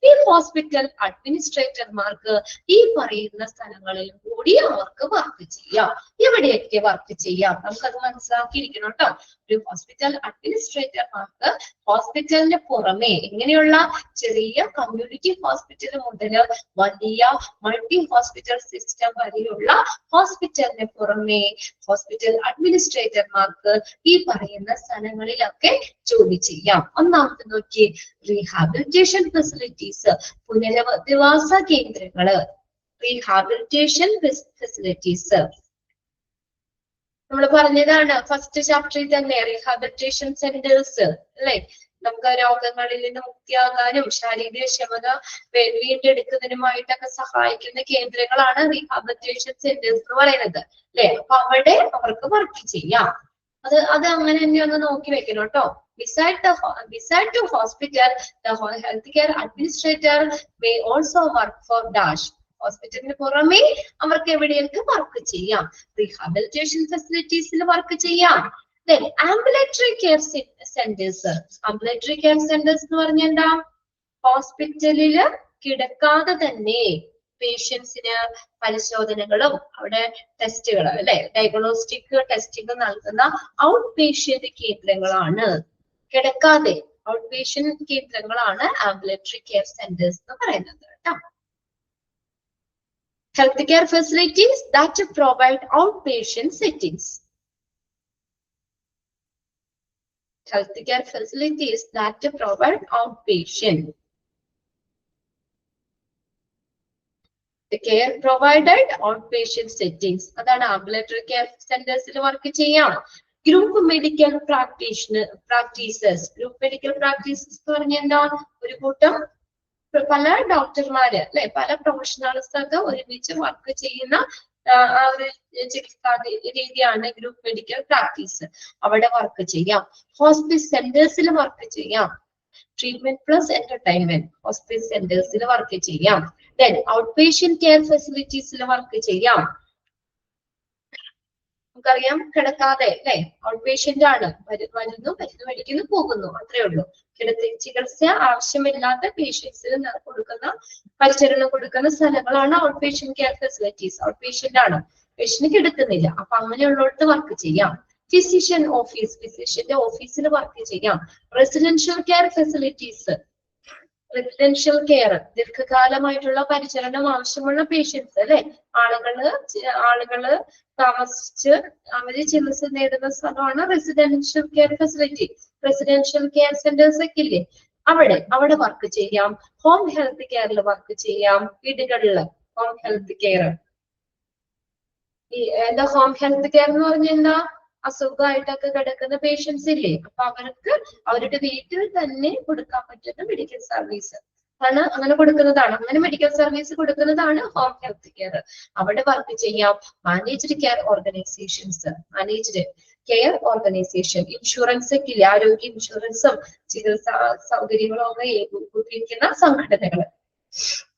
ഈ ഹോസ്പിറ്റൽ അഡ്മിനിസ്ട്രേറ്റർമാർക്ക് ഈ പറയുന്ന സ്ഥലങ്ങളിൽ കൂടി അവർക്ക് വർക്ക് ചെയ്യാം. എവിടെയൊക്കെ വർക്ക് ചെയ്യാം നമുക്കത് മനസ്സിലാക്കിയിരിക്കണം കേട്ടോ. ഒരു ഹോസ്പിറ്റൽ അഡ്മിനിസ്ട്രേറ്റർമാർക്ക് ഹോസ്പിറ്റലിന് പുറമെ എങ്ങനെയുള്ള ചെറിയ കമ്മ്യൂണിറ്റി ഹോസ്പിറ്റൽ മുതൽ വലിയ മൾട്ടി ഹോസ്പിറ്റൽ സിസ്റ്റം വരെയുള്ള ഹോസ്പിറ്റലിന് പുറമെ ഹോസ്പിറ്റൽ അഡ്മിനിസ്ട്രേറ്റർമാർക്ക് ഈ പറയുന്ന സ്ഥലങ്ങളിലൊക്കെ ജോലി ചെയ്യാം. ഒന്നാമത്തെ നോക്കി, റീഹാബിലിറ്റേഷൻ ഫെസിലിറ്റീസ്, പുനരധിവാസ കേന്ദ്രങ്ങള്. റീഹാബിലിറ്റേഷൻ ഫെസിലിറ്റീസ് നമ്മൾ പറഞ്ഞതാണ് ഫസ്റ്റ് ചാപ്റ്ററിൽ തന്നെ. റീഹാബിലിറ്റേഷൻ സെന്റേഴ്സ് അല്ലെ, നമുക്ക് രോഗങ്ങളിൽ നിന്ന് മുക്തിയാകാനും ശാരീരികക്ഷമത വീണ്ടെടുക്കുന്നതിനുമായിട്ടൊക്കെ സഹായിക്കുന്ന കേന്ദ്രങ്ങളാണ് റീഹാബിലിറ്റേഷൻ സെന്റേഴ്സ് എന്ന് പറയുന്നത് അല്ലെ. അപ്പൊ അവിടെ അവർക്ക് വർക്ക് ചെയ്യാം. അത് അങ്ങനെ തന്നെ ഒന്ന് നോക്കി വെക്കണം കേട്ടോ. Beside the hospital, the healthcare administrator may also work for dash. ഹോസ്പിറ്റലിന് പുറമെ അവർക്ക് എവിടെയൊക്കെ വർക്ക് ചെയ്യാം? റീഹാബിലിറ്റേഷൻ ഫെസിലിറ്റീസിൽ വർക്ക് ചെയ്യാം. Then ambulatory care centers. Ambulatory care centers എന്ന് പറഞ്ഞാൽ എന്താ? ഹോസ്പിറ്റലില് കിടക്കാതെ തന്നെ പേഷ്യൻസിന് പരിശോധനകളും അവിടെ ടെസ്റ്റുകൾ അല്ലെ, ഡയഗ്നോസ്റ്റിക് ടെസ്റ്റുകൾ നൽകുന്ന ഔട്ട് പേഷ്യന്റ് കേന്ദ്രങ്ങളാണ്. കിടക്കാതെ ഔട്ട് പേഷ്യന്റ് കേന്ദ്രങ്ങളാണ് ആംബുലറ്ററി കെയർ സെന്റേഴ്സ് എന്ന് പറയുന്നത് കേട്ടോ. Healthcare facilities that provide outpatient settings. Healthcare facilities that provide outpatient. The care provided outpatient settings. അതാണ് ambulatory care centers വർക്ക് ചെയ്യാം. Group medical practices. Group medical practices എന്ന് പറഞ്ഞാൽ എന്താ? ഒരു കൂട്ടം പല ഡോക്ടർമാര് അല്ലെ, പല പ്രൊഫഷണൽസ് ഒക്കെ ഒരുമിച്ച് വർക്ക് ചെയ്യുന്ന ആ ഒരു ചികിത്സാ രീതിയാണ് ഗ്രൂപ്പ് മെഡിക്കൽ പ്രാക്ടീസ്. അവിടെ വർക്ക് ചെയ്യാം. ഹോസ്പിറ്റൽ സെന്റേഴ്സിൽ വർക്ക് ചെയ്യാം. ട്രീറ്റ്മെന്റ് പ്ലസ് എന്റർടൈൻമെന്റ് ഹോസ്പിറ്റൽ സെന്റേഴ്സിൽ വർക്ക് ചെയ്യാം. ദെൻ ഔട്ട് പേഷ്യന്റ് കെയർ ഫെസിലിറ്റീസിൽ വർക്ക് ചെയ്യാം. നമുക്കറിയാം കിടക്കാതെ അല്ലെ, ഔട്ട് പേഷ്യന്റ് ആണ്, വരുന്നു മരുന്ന് മേടിക്കുന്നു പോകുന്നു, അത്രേ ഉള്ളൂ. ചികിത്സ ആവശ്യമില്ലാത്ത പേഷ്യൻസിന് കൊടുക്കുന്ന പരിചരണം കൊടുക്കുന്ന സ്ഥലങ്ങളാണ് out patient care facilities. Out patient ആണ്, പേഷ്യന്റ് കിടക്കുന്നില്ല. അപ്പൊ അങ്ങനെയുള്ളടത്ത് വർക്ക് ചെയ്യാം. ഫിസിഷ്യൻ ഓഫീസ്, ഫിസിഷ്യന്റെ ഓഫീസിൽ വർക്ക് ചെയ്യാം. Residential care facilities, residential care ദീർഘകാലമായിട്ടുള്ള പരിചരണം ആവശ്യമുള്ള പേഷ്യൻസ് അല്ലെ, ആളുകള് താമസിച്ച് അവര് ചികിത്സ നേടുന്ന സ്ഥലമാണ് residential care facility. Residential care centres ഒക്കെ ഇല്ലേ, അവിടെ വർക്ക് ചെയ്യാം. ഹോം ഹെൽത്ത് കെയറിൽ വർക്ക് ചെയ്യാം. വീടുകളില് ഹോം ഹെൽത്ത് കെയർ. എന്താ ഹോം ഹെൽത്ത് കെയർ എന്ന് പറഞ്ഞാൽ അസുഖമായിട്ടൊക്കെ കിടക്കുന്ന പേഷ്യൻസ് ഇല്ലേ, അപ്പൊ അവർക്ക് അവരുടെ വീട്ടിൽ തന്നെ കൊടുക്കാൻ പറ്റുന്ന മെഡിക്കൽ സർവീസ് ആണ്, അങ്ങനെ കൊടുക്കുന്നതാണ്. അങ്ങനെ മെഡിക്കൽ സർവീസ് കൊടുക്കുന്നതാണ് ഹോം ഹെൽത്ത് കെയർ. അവിടെ വർക്ക് ചെയ്യാം. Managed care organisations, managed care organisation, insurance ഒക്കെ ഇല്ലേ, ആരോഗ്യ ഇൻഷുറൻസും ചികിത്സാ സൗകര്യങ്ങളും ഒക്കെ ഏകോപിപ്പിക്കുന്ന സംഘടനകൾ,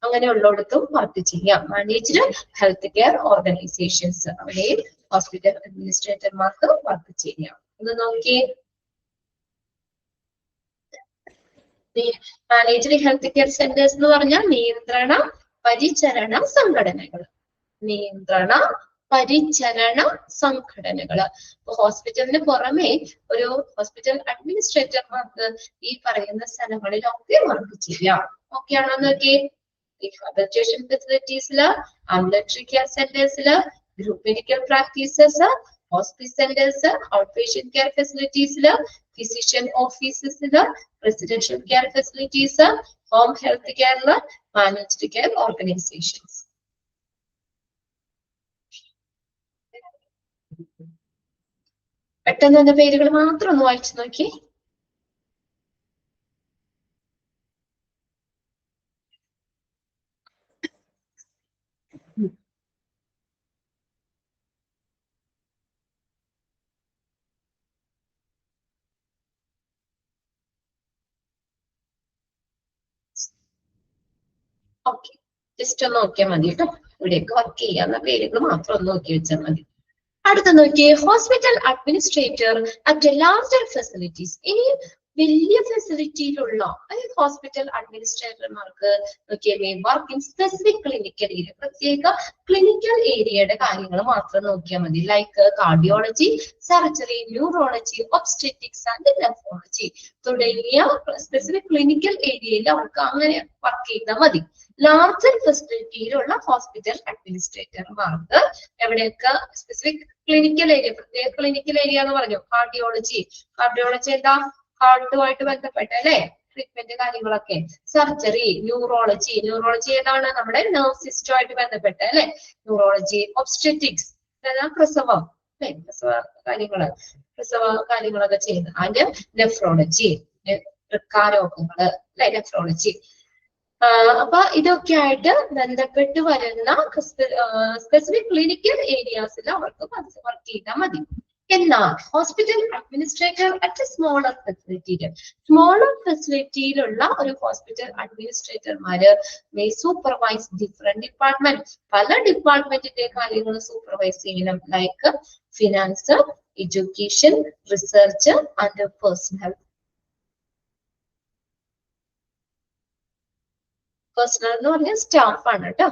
അങ്ങനെയുള്ളിടത്തും വർക്ക് ചെയ്യാം. മാനേജ്ഡ് ഹെൽത്ത് കെയർ ഓർഗനൈസേഷൻസ്, അവിടെ ഹോസ്പിറ്റൽ അഡ്മിനിസ്ട്രേറ്റർമാർക്ക് വർക്ക് ചെയ്യാം. ഒന്ന് നോക്കി, മാനേജ്ഡ് ഹെൽത്ത് കെയർ സെന്റേഴ്സ് എന്ന് പറഞ്ഞാൽ നിയന്ത്രണ പരിചരണ സംഘടനകൾ. നിയന്ത്രണ പരിചരണ സംഘടനകള്. ഹോസ്പിറ്റലിന് പുറമെ ഒരു ഹോസ്പിറ്റൽ അഡ്മിനിസ്ട്രേറ്റർമാർക്ക് ഈ പറയുന്ന സ്ഥലങ്ങളിലൊക്കെ വർക്ക് ചെയ്യാം. ഓക്കെ ആണോ നോക്കി? റീഹാബിലിറ്റേഷൻ ഫെസിലിറ്റീസില്, ആംബുലറ്ററി കെയർ സെന്റേഴ്സില്, group medical practices, hospital centres, out patient care ഫെസിലിറ്റീസില്, ഫിസിഷ്യൻ ഓഫീസസില്, residential care facilities, home health കെയറില്, മാനേജ്ഡ് കെയർ ഓർഗനൈസേഷൻസ്. പെട്ടെന്ന് എന്ന പേരുകൾ മാത്രം ഒന്ന് വായിച്ചു നോക്കി. ഓക്കെ, ജസ്റ്റ് ഒന്ന് നോക്കിയാൽ മതി കേട്ടോ. ഇവിടെയൊക്കെ വർക്ക് ചെയ്യാവുന്ന പേരുകൾ മാത്രം ഒന്ന് നോക്കി വെച്ചാൽ മതി. അടുത്ത നോക്കിയേ, hospital administrator at larger facilities. ഇനി വലിയ ഫെസിലിറ്റിയിലുള്ള ഹോസ്പിറ്റൽ അഡ്മിനിസ്ട്രേറ്റർമാർക്ക് നോക്കിയേ work in specific clinical area, പ്രത്യേക ക്ലിനിക്കൽ ഏരിയയുടെ കാര്യങ്ങൾ മാത്രം നോക്കിയാൽ മതി. Like cardiology, surgery, neurology, obstetrics and nephrology തുടങ്ങിയ സ്പെസിഫിക് ക്ലിനിക്കൽ ഏരിയയിൽ അവർക്ക് അങ്ങനെ വർക്ക് ചെയ്താൽ മതി. ലാർജർ ഫെസിലിറ്റിയിലുള്ള ഹോസ്പിറ്റൽ അഡ്മിനിസ്ട്രേറ്റർമാർക്ക് എവിടെയൊക്കെ സ്പെസിഫിക് ക്ലിനിക്കൽ ഏരിയ, പ്രത്യേക ക്ലിനിക്കൽ ഏരിയ എന്ന് പറഞ്ഞു. കാർഡിയോളജി എന്താ, ഹാർട്ടുമായിട്ട് ബന്ധപ്പെട്ട അല്ലെ ട്രീറ്റ്മെന്റ് കാര്യങ്ങളൊക്കെ. സർജറി, ന്യൂറോളജി ഏതാണ്, നമ്മുടെ നെർവ് സിസ്റ്റമായിട്ട് ബന്ധപ്പെട്ട അല്ലെ ന്യൂറോളജി. ഒബ്സ്റ്റെറ്റിക്സ് പ്രസവം അല്ലെ, പ്രസവ കാര്യങ്ങളൊക്കെ ചെയ്യുന്നത്. ആൻഡ് നെഫ്രോളജി, വൃക്കാരോഗങ്ങള് അല്ലെ, നെഫ്രോളജി. അപ്പൊ ഇതൊക്കെ ആയിട്ട് ബന്ധപ്പെട്ട് വരുന്ന സ്പെസിഫിക് ക്ലിനിക്കൽ ഏരിയാസിൽ അവർക്ക് വർക്ക് ചെയ്താൽ മതി. എന്നാൽ ഹോസ്പിറ്റൽ അഡ്മിനിസ്ട്രേറ്റർ അറ്റ് സ്മോളർ ഫെസിലിറ്റിയിലുള്ള ഒരു hospital അഡ്മിനിസ്ട്രേറ്റർമാര് may supervise different department, പല ഡിപ്പാർട്ട്മെന്റിന്റെ കാര്യങ്ങൾ സൂപ്പർവൈസ് ചെയ്യണം. Like finance, education, research and personal എന്ന് പറഞ്ഞ സ്റ്റാഫ് ആണ് കേട്ടോ.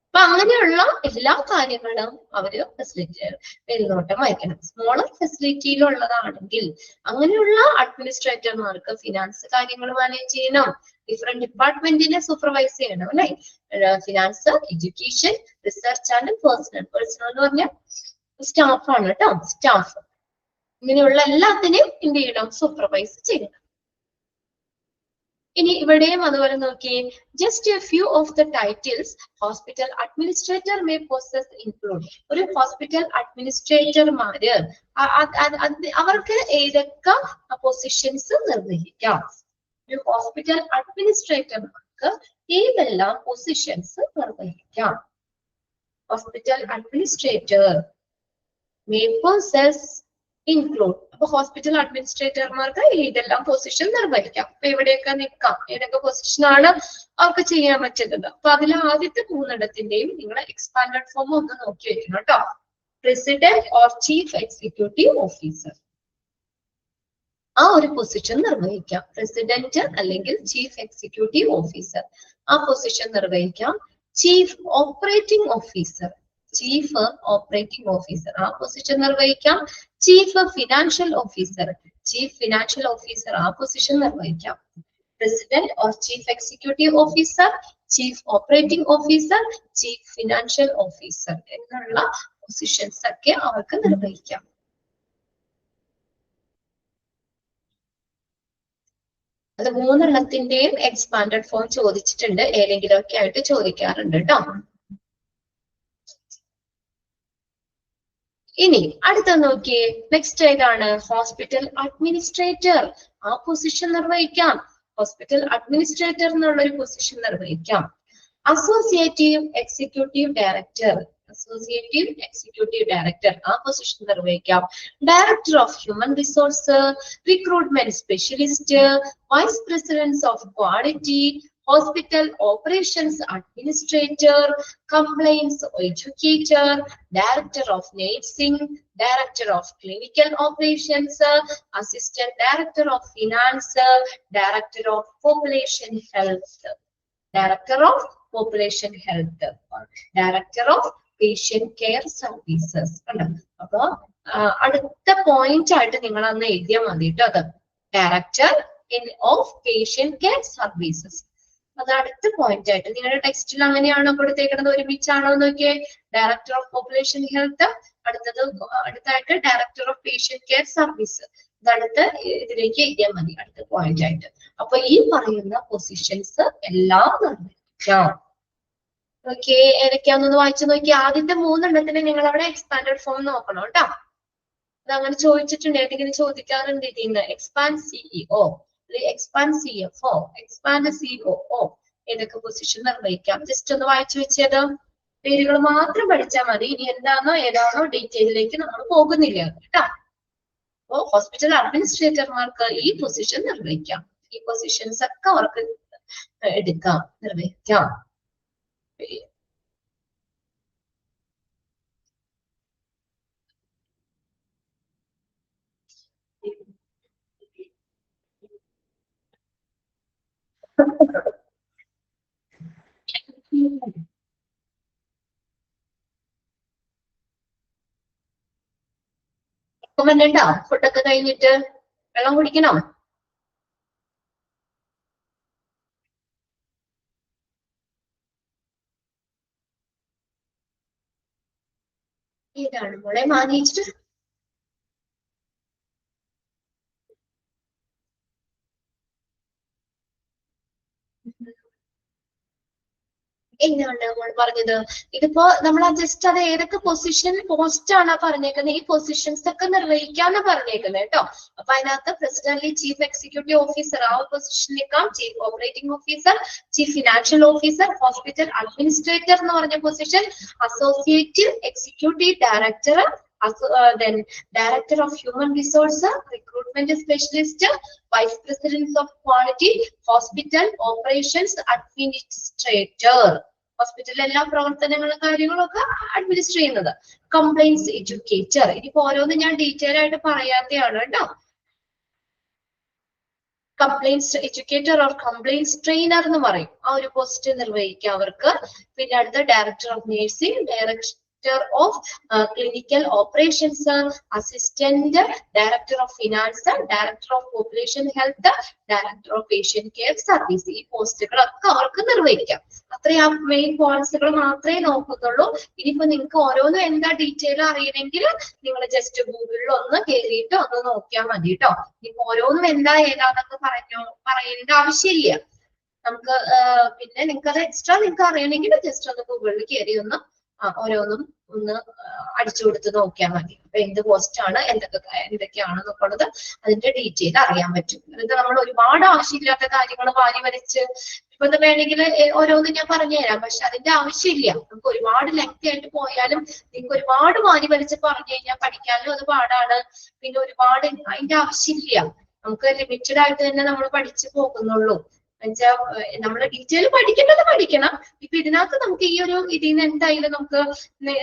അപ്പൊ അങ്ങനെയുള്ള എല്ലാ കാര്യങ്ങളും അവര് ഫെസിലിറ്റി മേൽനോട്ടം വഹിക്കണം. സ്മോളർ ഫെസിലിറ്റിയിലുള്ളതാണെങ്കിൽ അങ്ങനെയുള്ള അഡ്മിനിസ്ട്രേറ്റർമാർക്ക് ഫിനാൻസ് കാര്യങ്ങൾ മാനേജ് ചെയ്യണം, ഡിഫറെന്റ് ഡിപ്പാർട്ട്മെന്റിനെ സൂപ്പർവൈസ് ചെയ്യണം അല്ലെ. Finance, education, research and personal എന്ന് പറഞ്ഞ സ്റ്റാഫ് ആണ് കേട്ടോ. സ്റ്റാഫ് ഇങ്ങനെയുള്ള എല്ലാത്തിനെയും എന്ത് ചെയ്യണം, സൂപ്പർവൈസ് ചെയ്യണം. ഇനി ഇവിടെയും അതുപോലെ നോക്കിയേ, just a few of the titles hospital administrator may possess include. ഒരു ഹോസ്പിറ്റൽ അഡ്മിനിസ്ട്രേറ്റർമാര് അവർക്ക് ഏതൊക്കെ പൊസിഷൻസ് നിർവഹിക്കാം. ഒരു ഹോസ്പിറ്റൽ അഡ്മിനിസ്ട്രേറ്റർക്ക് ഏതെല്ലാം പൊസിഷൻസ് നിർവഹിക്കാം? Hospital administrator may possess include. അപ്പൊ ഹോസ്പിറ്റൽ അഡ്മിനിസ്ട്രേറ്റർമാർക്ക് ഏതെല്ലാം പൊസിഷൻ നിർവഹിക്കാം? അപ്പൊ എവിടെയൊക്കെ നിൽക്കാം, ഏതൊക്കെ പൊസിഷൻ ആണ് അവർക്ക് ചെയ്യാൻ പറ്റുന്നത്? അപ്പൊ അതിൽ ആദ്യത്തെ മൂന്നിടത്തിന്റെയും നിങ്ങൾ എക്സ്പാൻഡഡ് ഫോം ഒന്ന് നോക്കി വെക്കണം കേട്ടോ. President or chief executive officer, ആ ഒരു പൊസിഷൻ നിർവഹിക്കാം. പ്രസിഡന്റ് അല്ലെങ്കിൽ ചീഫ് എക്സിക്യൂട്ടീവ് ഓഫീസർ ആ പൊസിഷൻ നിർവഹിക്കാം. Chief operating officer, chief operating officer ആ പൊസിഷൻ നിർവഹിക്കാം. Chief financial officer, chief financial officer ആ പൊസിഷൻ നിർവഹിക്കാം. President or chief executive officer, chief operating officer, chief financial officer എന്നുള്ള positions ഒക്കെ അവർക്ക് നിർവഹിക്കാം. അത് മൂന്നെണ്ണത്തിന്റെയും എക്സ്പാൻഡഡ് ഫോം ചോദിച്ചിട്ടുണ്ട്, ഏതെങ്കിലും ഒക്കെ ആയിട്ട് ചോദിക്കാറുണ്ട് കേട്ടോ. ഇനി അടുത്ത നോക്കിയേ, നെക്സ്റ്റ് ഏതാണ്? ഹോസ്പിറ്റൽ അഡ്മിനിസ്ട്രേറ്റർ ആ പൊസിഷൻ നിർവഹിക്കാം. ഹോസ്പിറ്റൽ അഡ്മിനിസ്ട്രേറ്റർ എന്നുള്ള ഒരു പൊസിഷൻ നിർവഹിക്കാം. Associative executive director, associative executive director ആ പൊസിഷൻ നിർവഹിക്കാം. Director of human resource, recruitment specialist, vice president of quality, hospital operations administrator, complaints educator, director of nursing, director of clinical operations, assistant director of finance, director of population health, director of population health, director of patient care services. അപ്പൊ അടുത്ത point ആയിട്ട് നിങ്ങൾ അന്ന് എഴുതിയാൽ മതി കേട്ടോ. അത് director of patient care services, അത് അടുത്ത പോയിന്റ് ആയിട്ട് നിങ്ങളുടെ ടെക്സ്റ്റിൽ അങ്ങനെയാണോ കൊടുത്തേക്കുന്നത്, ഒരുമിച്ചാണോ നോക്കിയേ. ഡയറക്ടർ ഓഫ് പോപ്പുലേഷൻ ഹെൽത്ത്, അടുത്തായിട്ട് director of patient care service, ഇതടുത്ത് ഇതിലേക്ക് എഴുതിയാൽ മതി അടുത്ത പോയിന്റ് ആയിട്ട്. അപ്പൊ ഈ പറയുന്ന പൊസിഷൻസ് എല്ലാം നിർവഹിക്കാം. ഓക്കെ, ഏതൊക്കെയാണെന്ന് വായിച്ചു നോക്കി. ആദ്യത്തെ മൂന്നെണ്ണത്തിന് നിങ്ങൾ അവിടെ എക്സ്പാൻഡഡ് ഫോം നോക്കണം കേട്ടോ. അത് അങ്ങനെ ചോദിച്ചിട്ടുണ്ട്, ഏതെങ്കിലും ചോദിക്കാറുണ്ട് ഇതിന്ന്. Expand CEO, expand CFO, expand COO ഏതൊക്കെ പൊസിഷൻ നിർവഹിക്കാം. ജസ്റ്റ് ഒന്ന് വായിച്ചു വെച്ചത്, പേരുകൾ മാത്രം പഠിച്ചാൽ മതി. ഇനി എന്താണോ ഏതാണോ ഡീറ്റെയിലേക്ക് നമ്മൾ പോകുന്നില്ല കേട്ടോ. അപ്പോ ഹോസ്പിറ്റൽ അഡ്മിനിസ്ട്രേറ്റർമാർക്ക് ഈ പൊസിഷൻ നിർവഹിക്കാം. ഈ പൊസിഷൻസ് ഒക്കെ അവർക്ക് എടുക്കാം, നിർവഹിക്കാം. വന്നിട്ടോ ഫുഡൊക്കെ കഴിഞ്ഞിട്ട് വെള്ളം കുടിക്കണം. ഏതാണ് മോളെ മാനിച്ചിട്ട്? എങ്ങനെയാണ് നമ്മൾ പറഞ്ഞത്? ഇതിപ്പോ നമ്മൾ ജസ്റ്റ് അത് ഏതൊക്കെ പൊസിഷൻ പോസ്റ്റ് ആണ് പറഞ്ഞേക്കുന്നത്, ഈ പൊസിഷൻസ് ഒക്കെ നിർവഹിക്കാന്ന് പറഞ്ഞേക്കുന്നത് കേട്ടോ. അപ്പൊ അതിനകത്ത് പ്രസിഡന്റ് ചീഫ് എക്സിക്യൂട്ടീവ് ഓഫീസർ ആ പൊസിഷനിലേക്കാം, chief operating officer, chief financial officer, hospital administrator എന്ന് പറഞ്ഞ position, associative executive director, then director of human resources, recruitment specialist, vice president of quality, hospital operations administrator. ഹോസ്പിറ്റലിലെ എല്ലാ പ്രവർത്തനങ്ങളും കാര്യങ്ങളൊക്കെ അഡ്മിനിസ്റ്റർ ചെയ്യുന്നത്. Complaints educator, ഇതിപ്പോ ഓരോന്നും ഞാൻ ഡീറ്റെയിൽ ആയിട്ട് പറയാത്തതാണ് കേട്ടോ. Compliance educator or compliance trainer എന്ന് പറയും, ആ ഒരു പോസ്റ്റ് നിർവഹിക്കാം അവർക്ക്. പിന്നെ അടുത്ത director of nursing, director of clinical operations, assistant director of finance, director of population health, director of patient care service. ഈ പോസ്റ്റുകളൊക്കെ അവർക്ക് നിർവഹിക്കാം. അത്രയും ആ മെയിൻ പോയിന്റ്സുകൾ മാത്രമേ നോക്കുന്നുള്ളൂ. ഇനിയിപ്പോ നിങ്ങൾക്ക് ഓരോന്നും എന്താ ഡീറ്റെയിൽ അറിയണമെങ്കിൽ നിങ്ങൾ ജസ്റ്റ് ഗൂഗിളിൽ ഒന്ന് കയറിയിട്ട് ഒന്ന് നോക്കിയാൽ മതി കേട്ടോ. ഇനിയിപ്പോ ഓരോന്നും എന്താ ഏതാന്നൊക്കെ പറയേണ്ട ആവശ്യമില്ല നമുക്ക്. പിന്നെ നിങ്ങൾക്ക് അത് എക്സ്ട്രാ നിങ്ങൾക്ക് അറിയണമെങ്കിൽ ജസ്റ്റ് ഒന്ന് ഗൂഗിളിൽ കയറി ഒന്ന് ഓരോന്നും ഒന്ന് അടിച്ചു കൊടുത്ത് നോക്കിയാൽ മതി. അപ്പൊ എന്ത് പോസ്റ്റ് ആണ്, എന്തൊക്കെയാണെന്നൊക്കെ ഉള്ളത് അതിന്റെ ഡീറ്റെയിൽ അറിയാൻ പറ്റും. ഇത് നമ്മൾ ഒരുപാട് ആവശ്യമില്ലാത്ത കാര്യങ്ങൾ വാരി വരച്ച് ഇപ്പൊ വേണമെങ്കിൽ ഓരോന്നും ഞാൻ പറഞ്ഞുതരാം, പക്ഷെ അതിന്റെ ആവശ്യമില്ല. നമുക്ക് ഒരുപാട് ലെങ്തി ആയിട്ട് പോയാലും നിങ്ങൾക്ക് ഒരുപാട് വാരി വരച്ച് പറഞ്ഞു കഴിഞ്ഞാൽ പഠിക്കാനും അത് പാടാണ്. പിന്നെ ഒരുപാട് അതിന്റെ ആവശ്യമില്ല. നമുക്ക് ലിമിറ്റഡ് ആയിട്ട് തന്നെ നമ്മൾ പഠിച്ചു പോകുന്നുള്ളൂ. എന്നുവെച്ചാൽ നമ്മൾ ഡീറ്റെയിൽ പഠിക്കേണ്ടത് പഠിക്കണം. ഇപ്പൊ ഇതിനകത്ത് നമുക്ക് ഈ ഒരു ഇതിന് എന്തായാലും നമുക്ക്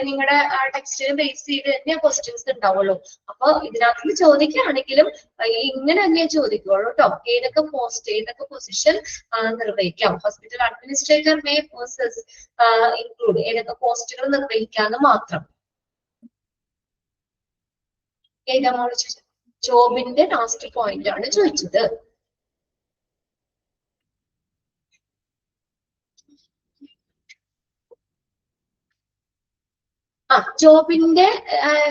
നിങ്ങളുടെ ടെക്സ്റ്റിനെ ബേസ് ചെയ്ത് തന്നെ ക്വസ്റ്റ്യൻസ് ഉണ്ടാവുള്ളൂ. അപ്പൊ ഇതിനകത്ത് ചോദിക്കുകയാണെങ്കിലും ഇങ്ങനെ തന്നെ ചോദിക്കുള്ളൂ കേട്ടോ. ഏതൊക്കെ പോസ്റ്റ്, ഏതൊക്കെ പൊസിഷൻ നിർവഹിക്കാം, hospital administrator may poses include, ഏതൊക്കെ പോസ്റ്റുകൾ നിർവഹിക്കാന്ന് മാത്രം. ഏതാ ജോബിന്റെ ലാസ്റ്റ് പോയിന്റ് ആണ് ചോദിച്ചത്. ജോബിന്റെ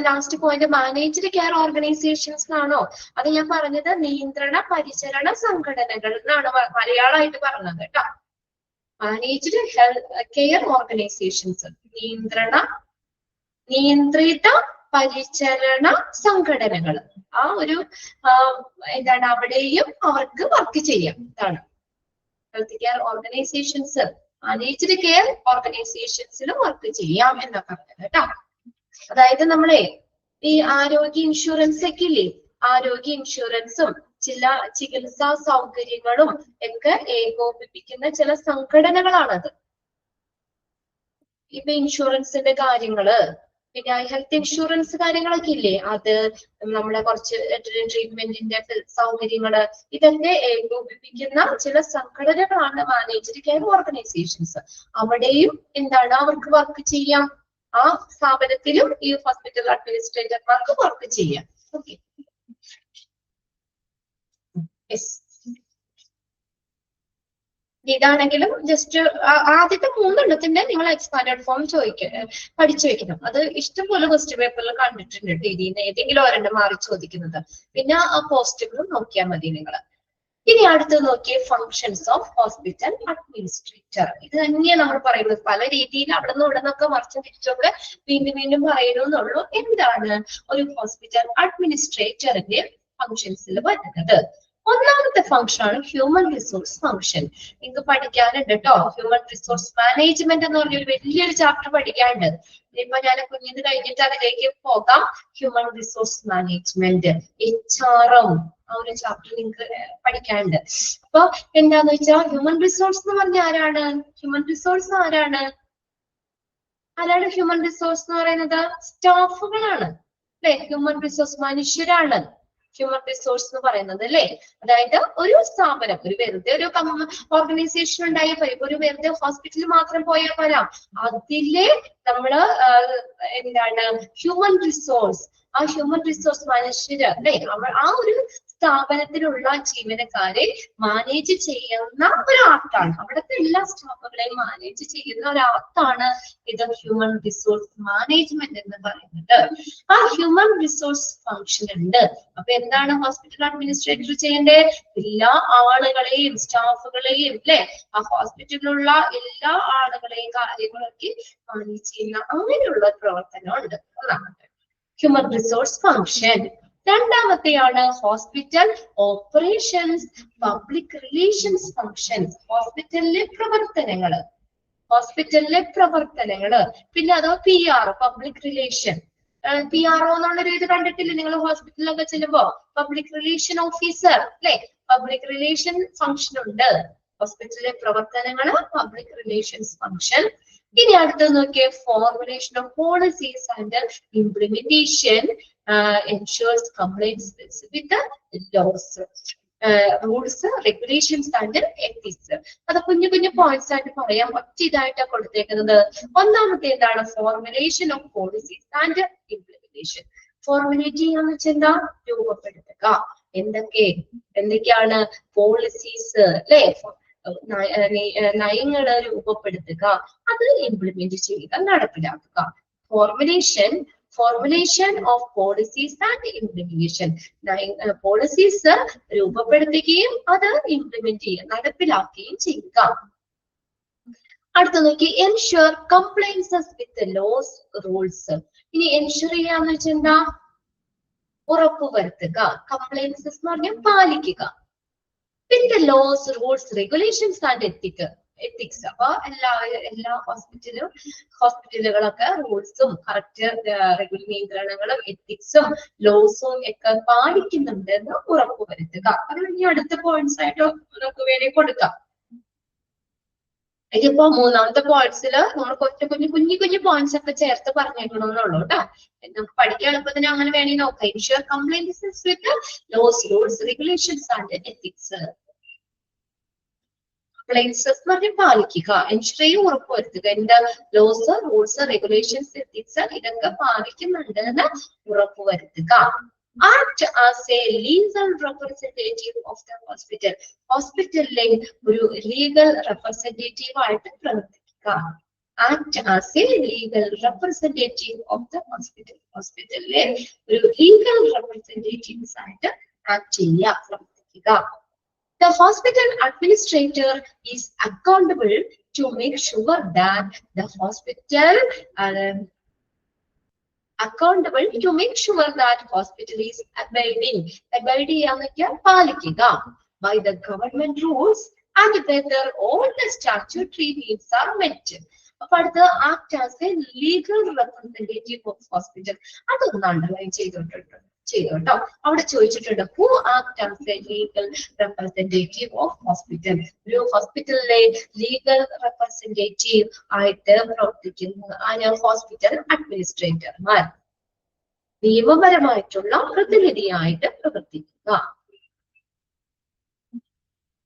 last point managed care organisations ആണോ? അത് ഞാൻ പറഞ്ഞത് നിയന്ത്രണ പരിചരണ സംഘടനകൾ എന്നാണ് മലയാളമായിട്ട് പറഞ്ഞത് കേട്ടോ. മാനേജ്ഡ് കെയർ ഓർഗനൈസേഷൻസ്, നിയന്ത്രിത പരിചരണ സംഘടനകൾ, ആ ഒരു എന്താണ് അവിടെയും അവർക്ക് വർക്ക് ചെയ്യാം. ഇതാണ് health care organisations, managed care ഓർഗനൈസേഷൻസിലും വർക്ക് ചെയ്യാം എന്നാ പറഞ്ഞത് കേട്ടോ. അതായത് നമ്മളെ ഈ ആരോഗ്യ ഇൻഷുറൻസ് ഒക്കെ ഇല്ലേ, ആരോഗ്യ ഇൻഷുറൻസും ചില ചികിത്സാ സൗകര്യങ്ങളും ഒക്കെ ഏകോപിപ്പിക്കുന്ന ചില സംഘടനകളാണത്. ഇപ്പൊ ഇൻഷുറൻസിന്റെ കാര്യങ്ങള്, പിന്നെ ഹെൽത്ത് ഇൻഷുറൻസ് കാര്യങ്ങളൊക്കെ ഇല്ലേ, അത് നമ്മളെ കുറച്ച് ട്രീറ്റ്മെന്റിന്റെ സൗകര്യങ്ങള്, ഇതൊക്കെ ഏകോപിപ്പിക്കുന്ന ചില സംഘടനകളാണ് മാനേജ്ഡ് കെയർ ഓർഗനൈസേഷൻസ്. അവിടെയും എന്താണ് അവർക്ക് വർക്ക് ചെയ്യാം. ആ സ്ഥാപനത്തിലും ഈ ഹോസ്പിറ്റൽ അഡ്മിനിസ്ട്രേറ്റർമാർക്ക് വർക്ക് ചെയ്യാം. ഓക്കെ, ഇതാണെങ്കിലും ജസ്റ്റ് ആദ്യത്തെ 3 എണ്ണത്തിന്റെ നിങ്ങൾ എക്സ്പാൻഡഡ് ഫോം പഠിച്ചു വെക്കണം. അത് ഇഷ്ടംപോലെ ക്വസ്റ്റ്യൻ പേപ്പറിൽ കണ്ടിട്ടുണ്ട്. ഇതിന്ന് ഏതെങ്കിലും ഒരെണ്ണം മാറി ചോദിക്കുന്നത്. പിന്നെ ആ പോസ്റ്റുകളും നോക്കിയാൽ മതി നിങ്ങൾ. ഇനി അടുത്ത് നോക്കിയ ഫങ്ഷൻസ് ഓഫ് ഹോസ്പിറ്റൽ അഡ്മിനിസ്ട്രേറ്റർ. ഇത് തന്നെയാണ് നമ്മൾ പറയുന്നത്. പല രീതിയിൽ അവിടെ നിന്ന് ഇവിടെ നിന്നൊക്കെ മറിച്ചും തിരിച്ചൊക്കെ വീണ്ടും പറയുന്നുള്ളൂ. എന്താണ് ഒരു ഹോസ്പിറ്റൽ അഡ്മിനിസ്ട്രേറ്ററിന്റെ ഫങ്ഷൻസിൽ വരുന്നത്? ഒന്നാമത്തെ ഫംഗ്ഷൻ ആണ് ഹ്യൂമൻ റിസോഴ്സ് ഫംഗ്ഷൻ. നിങ്ങൾക്ക് പഠിക്കാനുണ്ട് കേട്ടോ. ഹ്യൂമൻ റിസോഴ്സ് മാനേജ്മെന്റ് എന്ന് പറഞ്ഞൊരു വലിയൊരു ചാപ്റ്റർ പഠിക്കാനുണ്ട്. ഇപ്പൊ ഞാൻ കുഞ്ഞിന് കഴിഞ്ഞിട്ട് അതിലേക്ക് പോകാം. ഹ്യൂമൻ റിസോഴ്സ് മാനേജ്മെന്റ്, HRM, ആ ഒരു ചാപ്റ്റർ നിങ്ങൾക്ക് പഠിക്കാനുണ്ട്. അപ്പൊ എന്താന്ന് വെച്ചാൽ ഹ്യൂമൻ റിസോഴ്സ് എന്ന് പറഞ്ഞ ആരാണ്? ഹ്യൂമൻ റിസോഴ്സ് ആരാണ് ഹ്യൂമൻ റിസോഴ്സ് എന്ന് പറയുന്നത്? സ്റ്റാഫുകളാണ് അല്ലെ? ഹ്യൂമൻ റിസോഴ്സ് മനുഷ്യരാണ് ഹ്യൂമൻ റിസോഴ്സ് എന്ന് പറയുന്നത് അല്ലെ? അതായത് ഒരു സ്ഥാപനം, ഒരു വെറുതെ ഒരു ഓർഗനൈസേഷൻ ഉണ്ടായാൽ പോയി, ഒരു വെറുതെ ഹോസ്പിറ്റലിൽ മാത്രം പോയാൽ പോരാ. അതിലെ നമ്മള് എന്താണ് ഹ്യൂമൻ റിസോഴ്സ്, ആ ഹ്യൂമൻ റിസോഴ്സ് മനുഷ്യര് അല്ലെ, ആ ഒരു സ്ഥാപനത്തിലുള്ള ജീവനക്കാരെ മാനേജ് ചെയ്യുന്ന ഒരു ആർട്ടാണ്. അവിടുത്തെ എല്ലാ സ്റ്റാഫുകളെയും മാനേജ് ചെയ്യുന്ന ഒരു ആർട്ടാണ് ഇത് ഹ്യൂമൻ റിസോഴ്സ് മാനേജ്മെന്റ് എന്ന് പറയുന്നത്. ആ ഹ്യൂമൻ റിസോഴ്സ് ഫംഗ്ഷൻ ഉണ്ട്. അപ്പൊ എന്താണ് ഹോസ്പിറ്റൽ അഡ്മിനിസ്ട്രേറ്റർ ചെയ്യേണ്ടത്? എല്ലാ ആളുകളെയും സ്റ്റാഫുകളെയും അല്ലെ, ആ ഹോസ്പിറ്റലിലുള്ള എല്ലാ ആളുകളെയും കാര്യങ്ങളൊക്കെ മാനേജ് ചെയ്യുന്ന അങ്ങനെയുള്ള പ്രവർത്തനമുണ്ട്. ഒന്നാമത്തെ ഹ്യൂമൻ റിസോഴ്സ് ഫംഗ്ഷൻ. രണ്ടാമത്തെയാണ് hospital operations public relations functions. ഹോസ്പിറ്റലിലെ പ്രവർത്തനങ്ങള്, പിന്നെ അതോ PR, പബ്ലിക് റിലേഷൻ. PRO എന്നുള്ളൊരു ഇത് കണ്ടിട്ടില്ലേ നിങ്ങൾ ഹോസ്പിറ്റലിലൊക്കെ ചെല്ലുമ്പോ? പബ്ലിക് റിലേഷൻ ഓഫീസർ അല്ലെ? പബ്ലിക് റിലേഷൻ ഫംഗ്ഷൻ ഉണ്ട്. ഹോസ്പിറ്റലിലെ പ്രവർത്തനങ്ങള്, പബ്ലിക് റിലേഷൻസ് ഫംഗ്ഷൻ. ഇനി അടുത്ത് നോക്കിയേ, formulation of policies and implementation ensures compliance with the laws, rules, regulations and ethics. അത് കുഞ്ഞു കുഞ്ഞു പോയിന്റ്സ് ആയിട്ട് പറയാം. ഒറ്റ ഇതായിട്ടാണ് കൊടുത്തേക്കുന്നത്. ഒന്നാമത്തെ എന്താണ്? Formulation of policies and implementation. Formulate ചെയ്യാന്ന് വെച്ചാൽ എന്താ? രൂപപ്പെടുത്തുക. എന്തൊക്കെയാണ് പോളിസീസ് അല്ലെ, നയങ്ങള് രൂപപ്പെടുത്തുക, അത് ഇംപ്ലിമെന്റ് ചെയ്യുക, നടപ്പിലാക്കുക. Formulation of policies and implementation. Policies രൂപപ്പെടുത്തുകയും അത് ഇംപ്ലിമെന്റ് ചെയ്യുക, നടപ്പിലാക്കുകയും ചെയ്യുക. അടുത്ത നോക്കി ensure compliances with laws rules. ഇനി എൻഷുർ ചെയ്യാന്ന് വെച്ചാൽ എന്താ? ഉറപ്പുവരുത്തുക. കംപ്ലൈൻസസ് എന്ന് പറഞ്ഞാൽ പാലിക്കുക. With laws rules regulations and ethics. അപ്പൊ എല്ലാ ഹോസ്പിറ്റലുകളൊക്കെ റൂൾസും കറക്റ്റ് നിയന്ത്രണങ്ങളും എത്തിക്സും ലോസും ഒക്കെ പാലിക്കുന്നുണ്ട് എന്ന് ഉറപ്പുവരുത്തുക. അത് ഇനി അടുത്ത പോയിന്റ്സ് ആയിട്ട് നമുക്ക് വേണ്ടി കൊടുക്കാം. ഇതിപ്പോ മൂന്നാമത്തെ പോയിന്റ്സിൽ നമ്മൾ കുഞ്ഞു പോയിന്റ്സ് ഒക്കെ ചേർത്ത് പറഞ്ഞേക്കണമെന്നുള്ളൂ കേട്ടോ. നമുക്ക് പഠിക്കാൻ എളുപ്പത്തിന് അങ്ങനെ വേണമെങ്കിൽ നോക്കാം. Ensure compliances with laws rules regulations and ethics. Compliances എന്ന് പറഞ്ഞാൽ പാലിക്കുക. എൻഷുർ ഉറപ്പുവരുത്തുക. എന്താ? ലോസ് റൂൾസ് റെഗുലേഷൻസ് എത്തിക്സ് ഇതൊക്കെ പാലിക്കുന്നുണ്ട് എന്ന് ഉറപ്പുവരുത്തുക. Act as a legal representative of the hospital. ഹോസ്പിറ്റലിലെ ഒരു ലീഗൽ റെപ്രസെന്റേറ്റീവ് ആയിട്ട് പ്രവർത്തിക്കുക. Act as a legal representative of the hospital. ഹോസ്പിറ്റലിലെ ഒരു ലീഗൽ റെപ്രസെന്റേറ്റീവ്സ് ആയിട്ട് ആക്ട് ചെയ്യുക, പ്രവർത്തിക്കുക. The hospital administrator is accountable to make sure that the hospital hospital is abiding പാലിക്കുക by the government rules and whether all the statutory needs are met. അപ്പൊ അടുത്ത act as a legal representative of hospital. അതൊന്ന് underline ചെയ്തോട്ടോ. അവിടെ ചോദിച്ചിട്ടുണ്ട് who act as a legal representative of hospital. ഒരു ഹോസ്പിറ്റലിലെ legal representative ആയിട്ട് പ്രവർത്തിക്കുന്ന ഹോസ്പിറ്റൽ അഡ്മിനിസ്ട്രേറ്റർമാർ. നിയമപരമായിട്ടുള്ള പ്രതിനിധിയായിട്ട് പ്രവർത്തിക്കുക.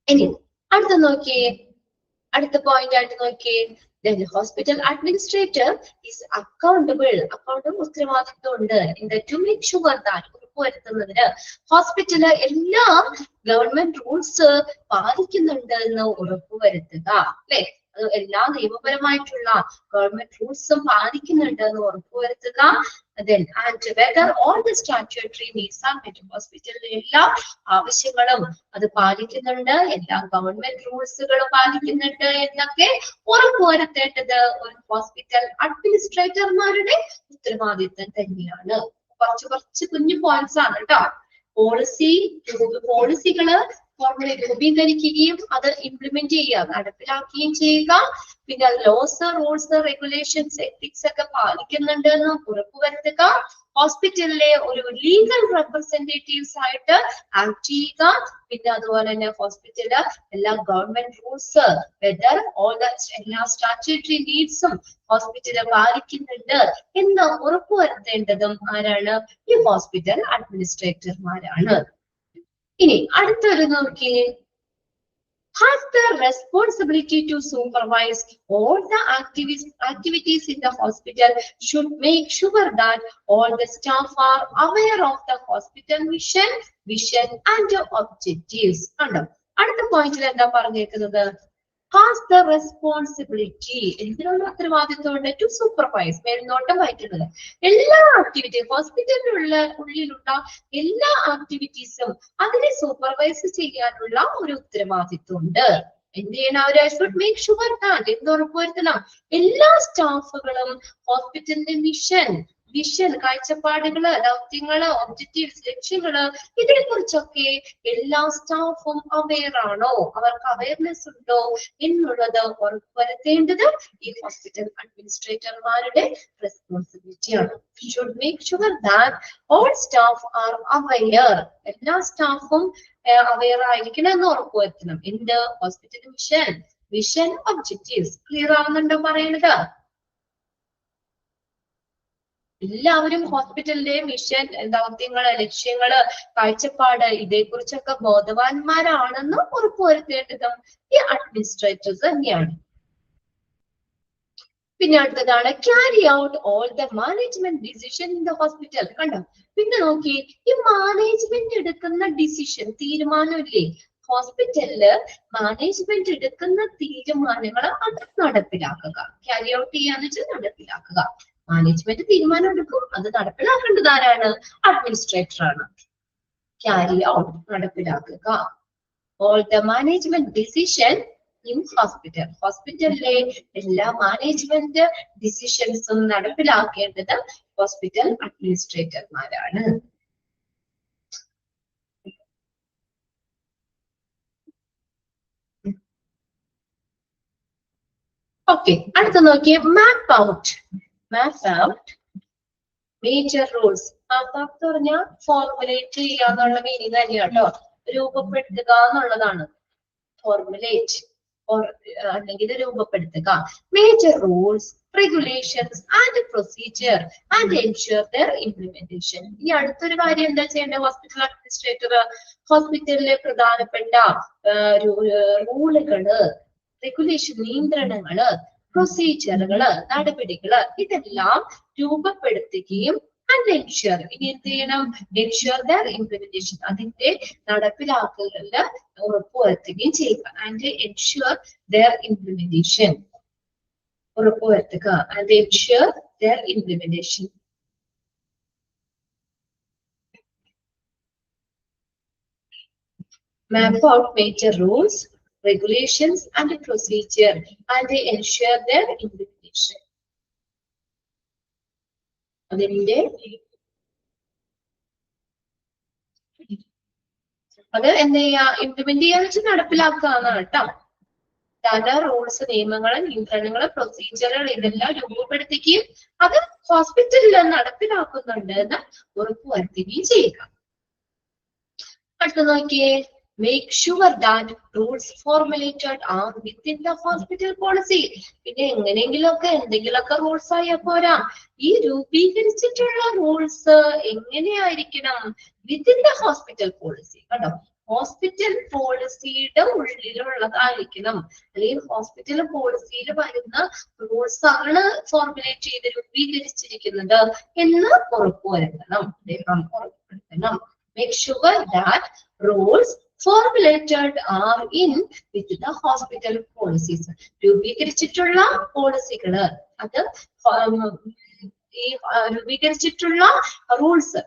ഇനി അടുത്ത പോയിന്റ് ആയിട്ട് നോക്കിയേ. Then the hospital administrator is accountable. ഉത്തരവാദിത്വം ഉണ്ട്. To make sure that ഉറപ്പുവരുത്തുന്നതിന് ഹോസ്പിറ്റല് എല്ലാ ഗവൺമെന്റ് റൂൾസ് പാലിക്കുന്നുണ്ട് എന്ന് ഉറപ്പുവരുത്തുക. അല്ലെ? എല്ലാ നിയമപരമായിട്ടുള്ള ഗവൺമെന്റ് റൂൾസും പാലിക്കുന്നുണ്ട് എന്ന് ഉറപ്പുവരുത്തുക. Then and whether all the statutory needs are met. ഹോസ്പിറ്റലിലെ എല്ലാ ആവശ്യങ്ങളും അത് പാലിക്കുന്നുണ്ട്, എല്ലാ ഗവൺമെന്റ് റൂൾസുകളും പാലിക്കുന്നുണ്ട് എന്നൊക്കെ ഉറപ്പുവരുത്തേണ്ടത് ഒരു ഹോസ്പിറ്റൽ അഡ്മിനിസ്ട്രേറ്റർമാരുടെ ഉത്തരവാദിത്തം തന്നെയാണ്. കുറച്ച് കുഞ്ഞു പോയിന്റ്സ് ആണ് കേട്ടോ. പോളിസികള് രൂപീകരിക്കുകയും അത് ഇംപ്ലിമെന്റ് ചെയ്യുക, നടപ്പിലാക്കുകയും ചെയ്യുക. പിന്നെ ലോസ് റൂൾസ് റെഗുലേഷൻസ് എത്തിക്സ് ഒക്കെ പാലിക്കുന്നുണ്ട് എന്ന് ഉറപ്പുവരുത്തുക. ഹോസ്പിറ്റലിലെ ഒരു ലീഗൽ റെപ്രസെന്റേറ്റീവ്സ് ആയിട്ട് ആക്ട് ചെയ്യുക. പിന്നെ അതുപോലെ തന്നെ ഹോസ്പിറ്റല് എല്ലാ ഗവൺമെന്റ് റൂൾസ് എല്ലാ സ്റ്റാറ്റ്യൂട്ടറി നീഡ്സും ഹോസ്പിറ്റല് പാലിക്കുന്നുണ്ട് എന്ന് ഉറപ്പുവരുത്തേണ്ടതും ആരാണ്? ഈ ഹോസ്പിറ്റൽ അഡ്മിനിസ്ട്രേറ്റർമാരാണ്. ഇനി അടുത്തൊരു നോക്കിയേ. Has the responsibility to supervise all the activities in the hospital, should make sure that all the staff are aware of the hospital vision and objectives. കണ്ടോ? അടുത്ത പോയിന്റിൽ എന്താ പറഞ്ഞേക്കുന്നത്? Has the responsibility, എന്തിനുള്ള ഉത്തരവാദിത്വമുണ്ട്? To supervise, മേൽനോട്ടം വഹിക്കുന്നത്. എല്ലാ ആക്ടിവിറ്റിയും ഹോസ്പിറ്റലിലുള്ള ഉള്ളിലുള്ള എല്ലാ ആക്ടിവിറ്റീസും അതിനെ സൂപ്പർവൈസ് ചെയ്യാനുള്ള ഒരു ഉത്തരവാദിത്വം ഉണ്ട്. എന്ത് ചെയ്യണം? അവര് ഷുഡ് മേക്ക് ഷുവർ ദാറ്റ് എന്ന് ഉറപ്പുവരുത്തണം എല്ലാ സ്റ്റാഫുകളും ഹോസ്പിറ്റലിന്റെ വിഷൻ കാഴ്ചപ്പാടുകള്, ദൗത്യങ്ങള്, ഒബ്ജക്റ്റീവ്സ്, ലക്ഷ്യങ്ങള് ഇതിനെ കുറിച്ചൊക്കെ എല്ലാ സ്റ്റാഫും അവെയർ ആണോ, അവർക്ക് അവയർനെസ് ഉണ്ടോ എന്നുള്ളത് ഉറപ്പുവരുത്തേണ്ടത് ഈ ഹോസ്പിറ്റൽ അഡ്മിനിസ്ട്രേറ്റർമാരുടെ റെസ്പോൺസിബിലിറ്റിയാണ്. Should make sure that all staff are aware. എല്ലാ സ്റ്റാഫും അവെയർ ആയിരിക്കണം എന്ന് ഉറപ്പുവരുത്തണം. എന്ത്? Hospital vision objectives. ക്ലിയർ ആവുന്നുണ്ടോ പറയുന്നത്? എല്ലാവരും ഹോസ്പിറ്റലിന്റെ മിഷൻ, ദൗത്യങ്ങള്, ലക്ഷ്യങ്ങള്, കാഴ്ചപ്പാട് ഇതേക്കുറിച്ചൊക്കെ ബോധവാന്മാരാണെന്ന് ഉറപ്പുവരുത്തേണ്ടതും ഈ അഡ്മിനിസ്ട്രേറ്റേഴ്സ് തന്നെയാണ്. പിന്നെ അടുത്തതാണ് carry out all the management decision in the hospital. കണ്ടോ? പിന്നെ നോക്കി, ഈ മാനേജ്മെന്റ് എടുക്കുന്ന ഡിസിഷൻ, തീരുമാനമില്ലേ ഹോസ്പിറ്റലില്, മാനേജ്മെന്റ് എടുക്കുന്ന തീരുമാനങ്ങൾ അത് നടപ്പിലാക്കുക. ക്യാരി ഔട്ട് ചെയ്യാന്ന് വെച്ചാൽ നടപ്പിലാക്കുക. മാനേജ്മെന്റ് തീരുമാനം എടുക്കും, അത് നടപ്പിലാക്കേണ്ടത് ആരാണ്? അഡ്മിനിസ്ട്രേറ്റർ ആണ്. ക്യാരി ഔട്ട്, നടപ്പിലാക്കുക. All the management decision in hospital. ഹോസ്പിറ്റലിലെ എല്ലാ മാനേജ്മെന്റ് ഡിസിഷൻസും നടപ്പിലാക്കേണ്ടത് ഹോസ്പിറ്റൽ അഡ്മിനിസ്ട്രേറ്റർമാരാണ്. ഓക്കെ, അടുത്ത നോക്കിയേ, മാപ്പ് ഔട്ട്. മാപ്പ് ഔട്ട് മേജർ റൂൾസ്. മാപ്പ് ഔട്ട് എന്ന് പറഞ്ഞാൽ ഫോർമുലേറ്റ് ചെയ്യുക എന്നുള്ള മീനിങ് തന്നെയാണ് കേട്ടോ. രൂപപ്പെടുത്തുക എന്നുള്ളതാണ് ഫോർമുലേറ്റ് അല്ലെങ്കിൽ രൂപപ്പെടുത്തുക. Major rules, regulations and procedure and ensure their implementation. ഈ അടുത്തൊരു കാര്യം എന്താ ചെയ്യേണ്ടത് ഹോസ്പിറ്റൽ അഡ്മിനിസ്ട്രേറ്റർ? ഹോസ്പിറ്റലിലെ പ്രധാനപ്പെട്ട റൂളുകള്, റെഗുലേഷൻ, നിയന്ത്രണങ്ങള്, പ്രൊസീജിയറുകള്, നടപടികള് ഇതെല്ലാം രൂപപ്പെടുത്തുകയും ആൻഡ് എൻഷുർ, ഇനി എന്ത് ചെയ്യണം? എൻഷുർ ദർ ഇംപ്ലിമെന്റേഷൻ, അതിന്റെ നടപ്പിലാക്കലില് ഉറപ്പുവരുത്തുകയും ചെയ്യുക. ആൻഡ് എൻഷുർ ദർ ഇംപ്ലിമെന്റേഷൻ, ഉറപ്പുവരുത്തുക. And ensure their implementation. Map out major rules, regulations and procedure and ensure their implementation. അതിന്റെ അത് എന്ത് ചെയ്യാ? ഇംപ്ലിമെന്റ് ചെയ്യാന്ന് വെച്ചാൽ നടപ്പിലാക്കുക എന്നാണ് കേട്ടോ. ധാരാ റൂൾസ്, നിയമങ്ങള്, നിയന്ത്രണങ്ങള്, പ്രൊസീജിയറുകൾ ഇതെല്ലാം രൂപപ്പെടുത്തുകയും അത് ഹോസ്പിറ്റലിൽ നടപ്പിലാക്കുന്നുണ്ട് എന്ന് ഉറപ്പുവരുത്തുകയും ചെയ്യുക. അടുത്ത നോക്കിയേ, make sure that rules formulated are within the hospital policy. പിന്നെ എങ്ങനെയെങ്കിലുമൊക്കെ എന്തെങ്കിലുമൊക്കെ റൂൾസ് ആയാൽ പോരാ, ഈ രൂപീകരിച്ചിട്ടുള്ള റൂൾസ് എങ്ങനെയായിരിക്കണം? Within the hospital policy. കേട്ടോ, ഹോസ്പിറ്റൽ പോളിസിയുടെ ഉള്ളിലുള്ളതായിരിക്കണം. അല്ലെങ്കിൽ ഹോസ്പിറ്റൽ പോളിസിയിൽ വരുന്ന റൂൾസ് ആണ് ഫോർമുലേറ്റ് ചെയ്ത് രൂപീകരിച്ചിരിക്കുന്നത് എന്ന് ഉറപ്പുവരുത്തണം. ഉറപ്പുവരുത്തണം. Make sure that rules formulated are in with the hospital policies. രൂപീകരിച്ചിട്ടുള്ള പോളിസികള്, അത് ഈ രൂപീകരിച്ചിട്ടുള്ള റൂൾസ്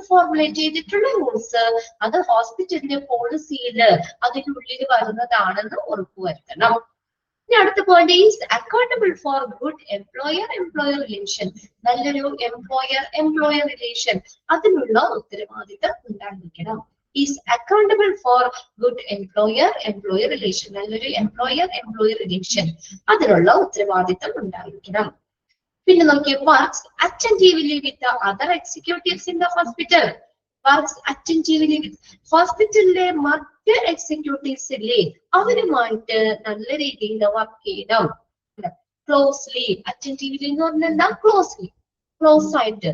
ഫോർമുലേറ്റ് ചെയ്തിട്ടുള്ള റൂൾസ് അത് ഹോസ്പിറ്റലിന്റെ പോളിസിയില് അതിനുള്ളിൽ വരുന്നതാണെന്ന് ഉറപ്പുവരുത്തണം. ഇനി അടുത്ത point is accountable for good employer relation. നല്ലൊരു എംപ്ലോയർ റിലേഷൻ, അതിനുള്ള ഉത്തരവാദിത്തം ഉണ്ടായിരിക്കണം. Is accountable for good employer relation. നല്ലൊരു എംപ്ലോയർ റിലേഷൻ, അതിനുള്ള ഉത്തരവാദിത്തം ഉണ്ടായിരിക്കണം. പിന്നെ നോക്കിയ works attentively with other executives in the hospital. Works attentively with ഹോസ്പിറ്റലിലെ മറ്റ് എക്സിക്യൂട്ടീവ്സ് ഇല്ലേ, അവരുമായിട്ട് നല്ല രീതിയിൽ വർക്ക് ചെയ്യണം. ക്ലോസ്ലി, അറ്റൻറ്റീവ്ലി എന്ന് പറഞ്ഞാൽ എന്താ? ക്ലോസ് ആയിട്ട്.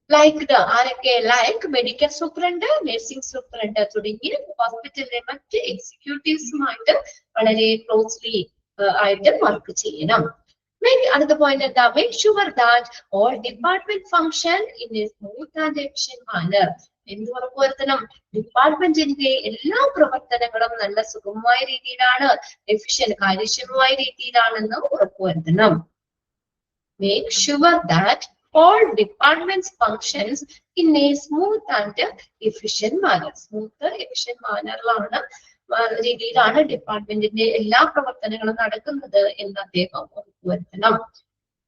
ലൈക്ക് ആരൊക്കെ? Like medical superintendent, nursing superintendent തുടങ്ങിയ ഹോസ്പിറ്റലിലെ മറ്റ് എക്സിക്യൂട്ടീവ്സുമായിട്ട് വളരെ ക്ലോസ്ലി ആയിട്ട് വർക്ക് ചെയ്യണം. അടുത്ത പോയിന്റ് എന്താ? Make sure that all department function in a smooth and efficient manner. എന്ത് ഉറപ്പുവരുത്തണം? ഡിപ്പാർട്ട്മെന്റിന്റെ എല്ലാ പ്രവർത്തനങ്ങളും നല്ല സുഗമമായ രീതിയിലാണ്, എഫിഷ്യന്റ് കാര്യക്ഷമമായ രീതിയിലാണെന്ന് ഉറപ്പുവരുത്തണം. Make sure that all departments functions in a smooth and efficient manner. Smooth efficient മാനറിലാണ് രീതിയിലാണ് ഡിപ്പാർട്ട്മെന്റിന്റെ എല്ലാ പ്രവർത്തനങ്ങളും നടക്കുന്നത് എന്ന് അദ്ദേഹം ഉറപ്പുവരുത്തണം.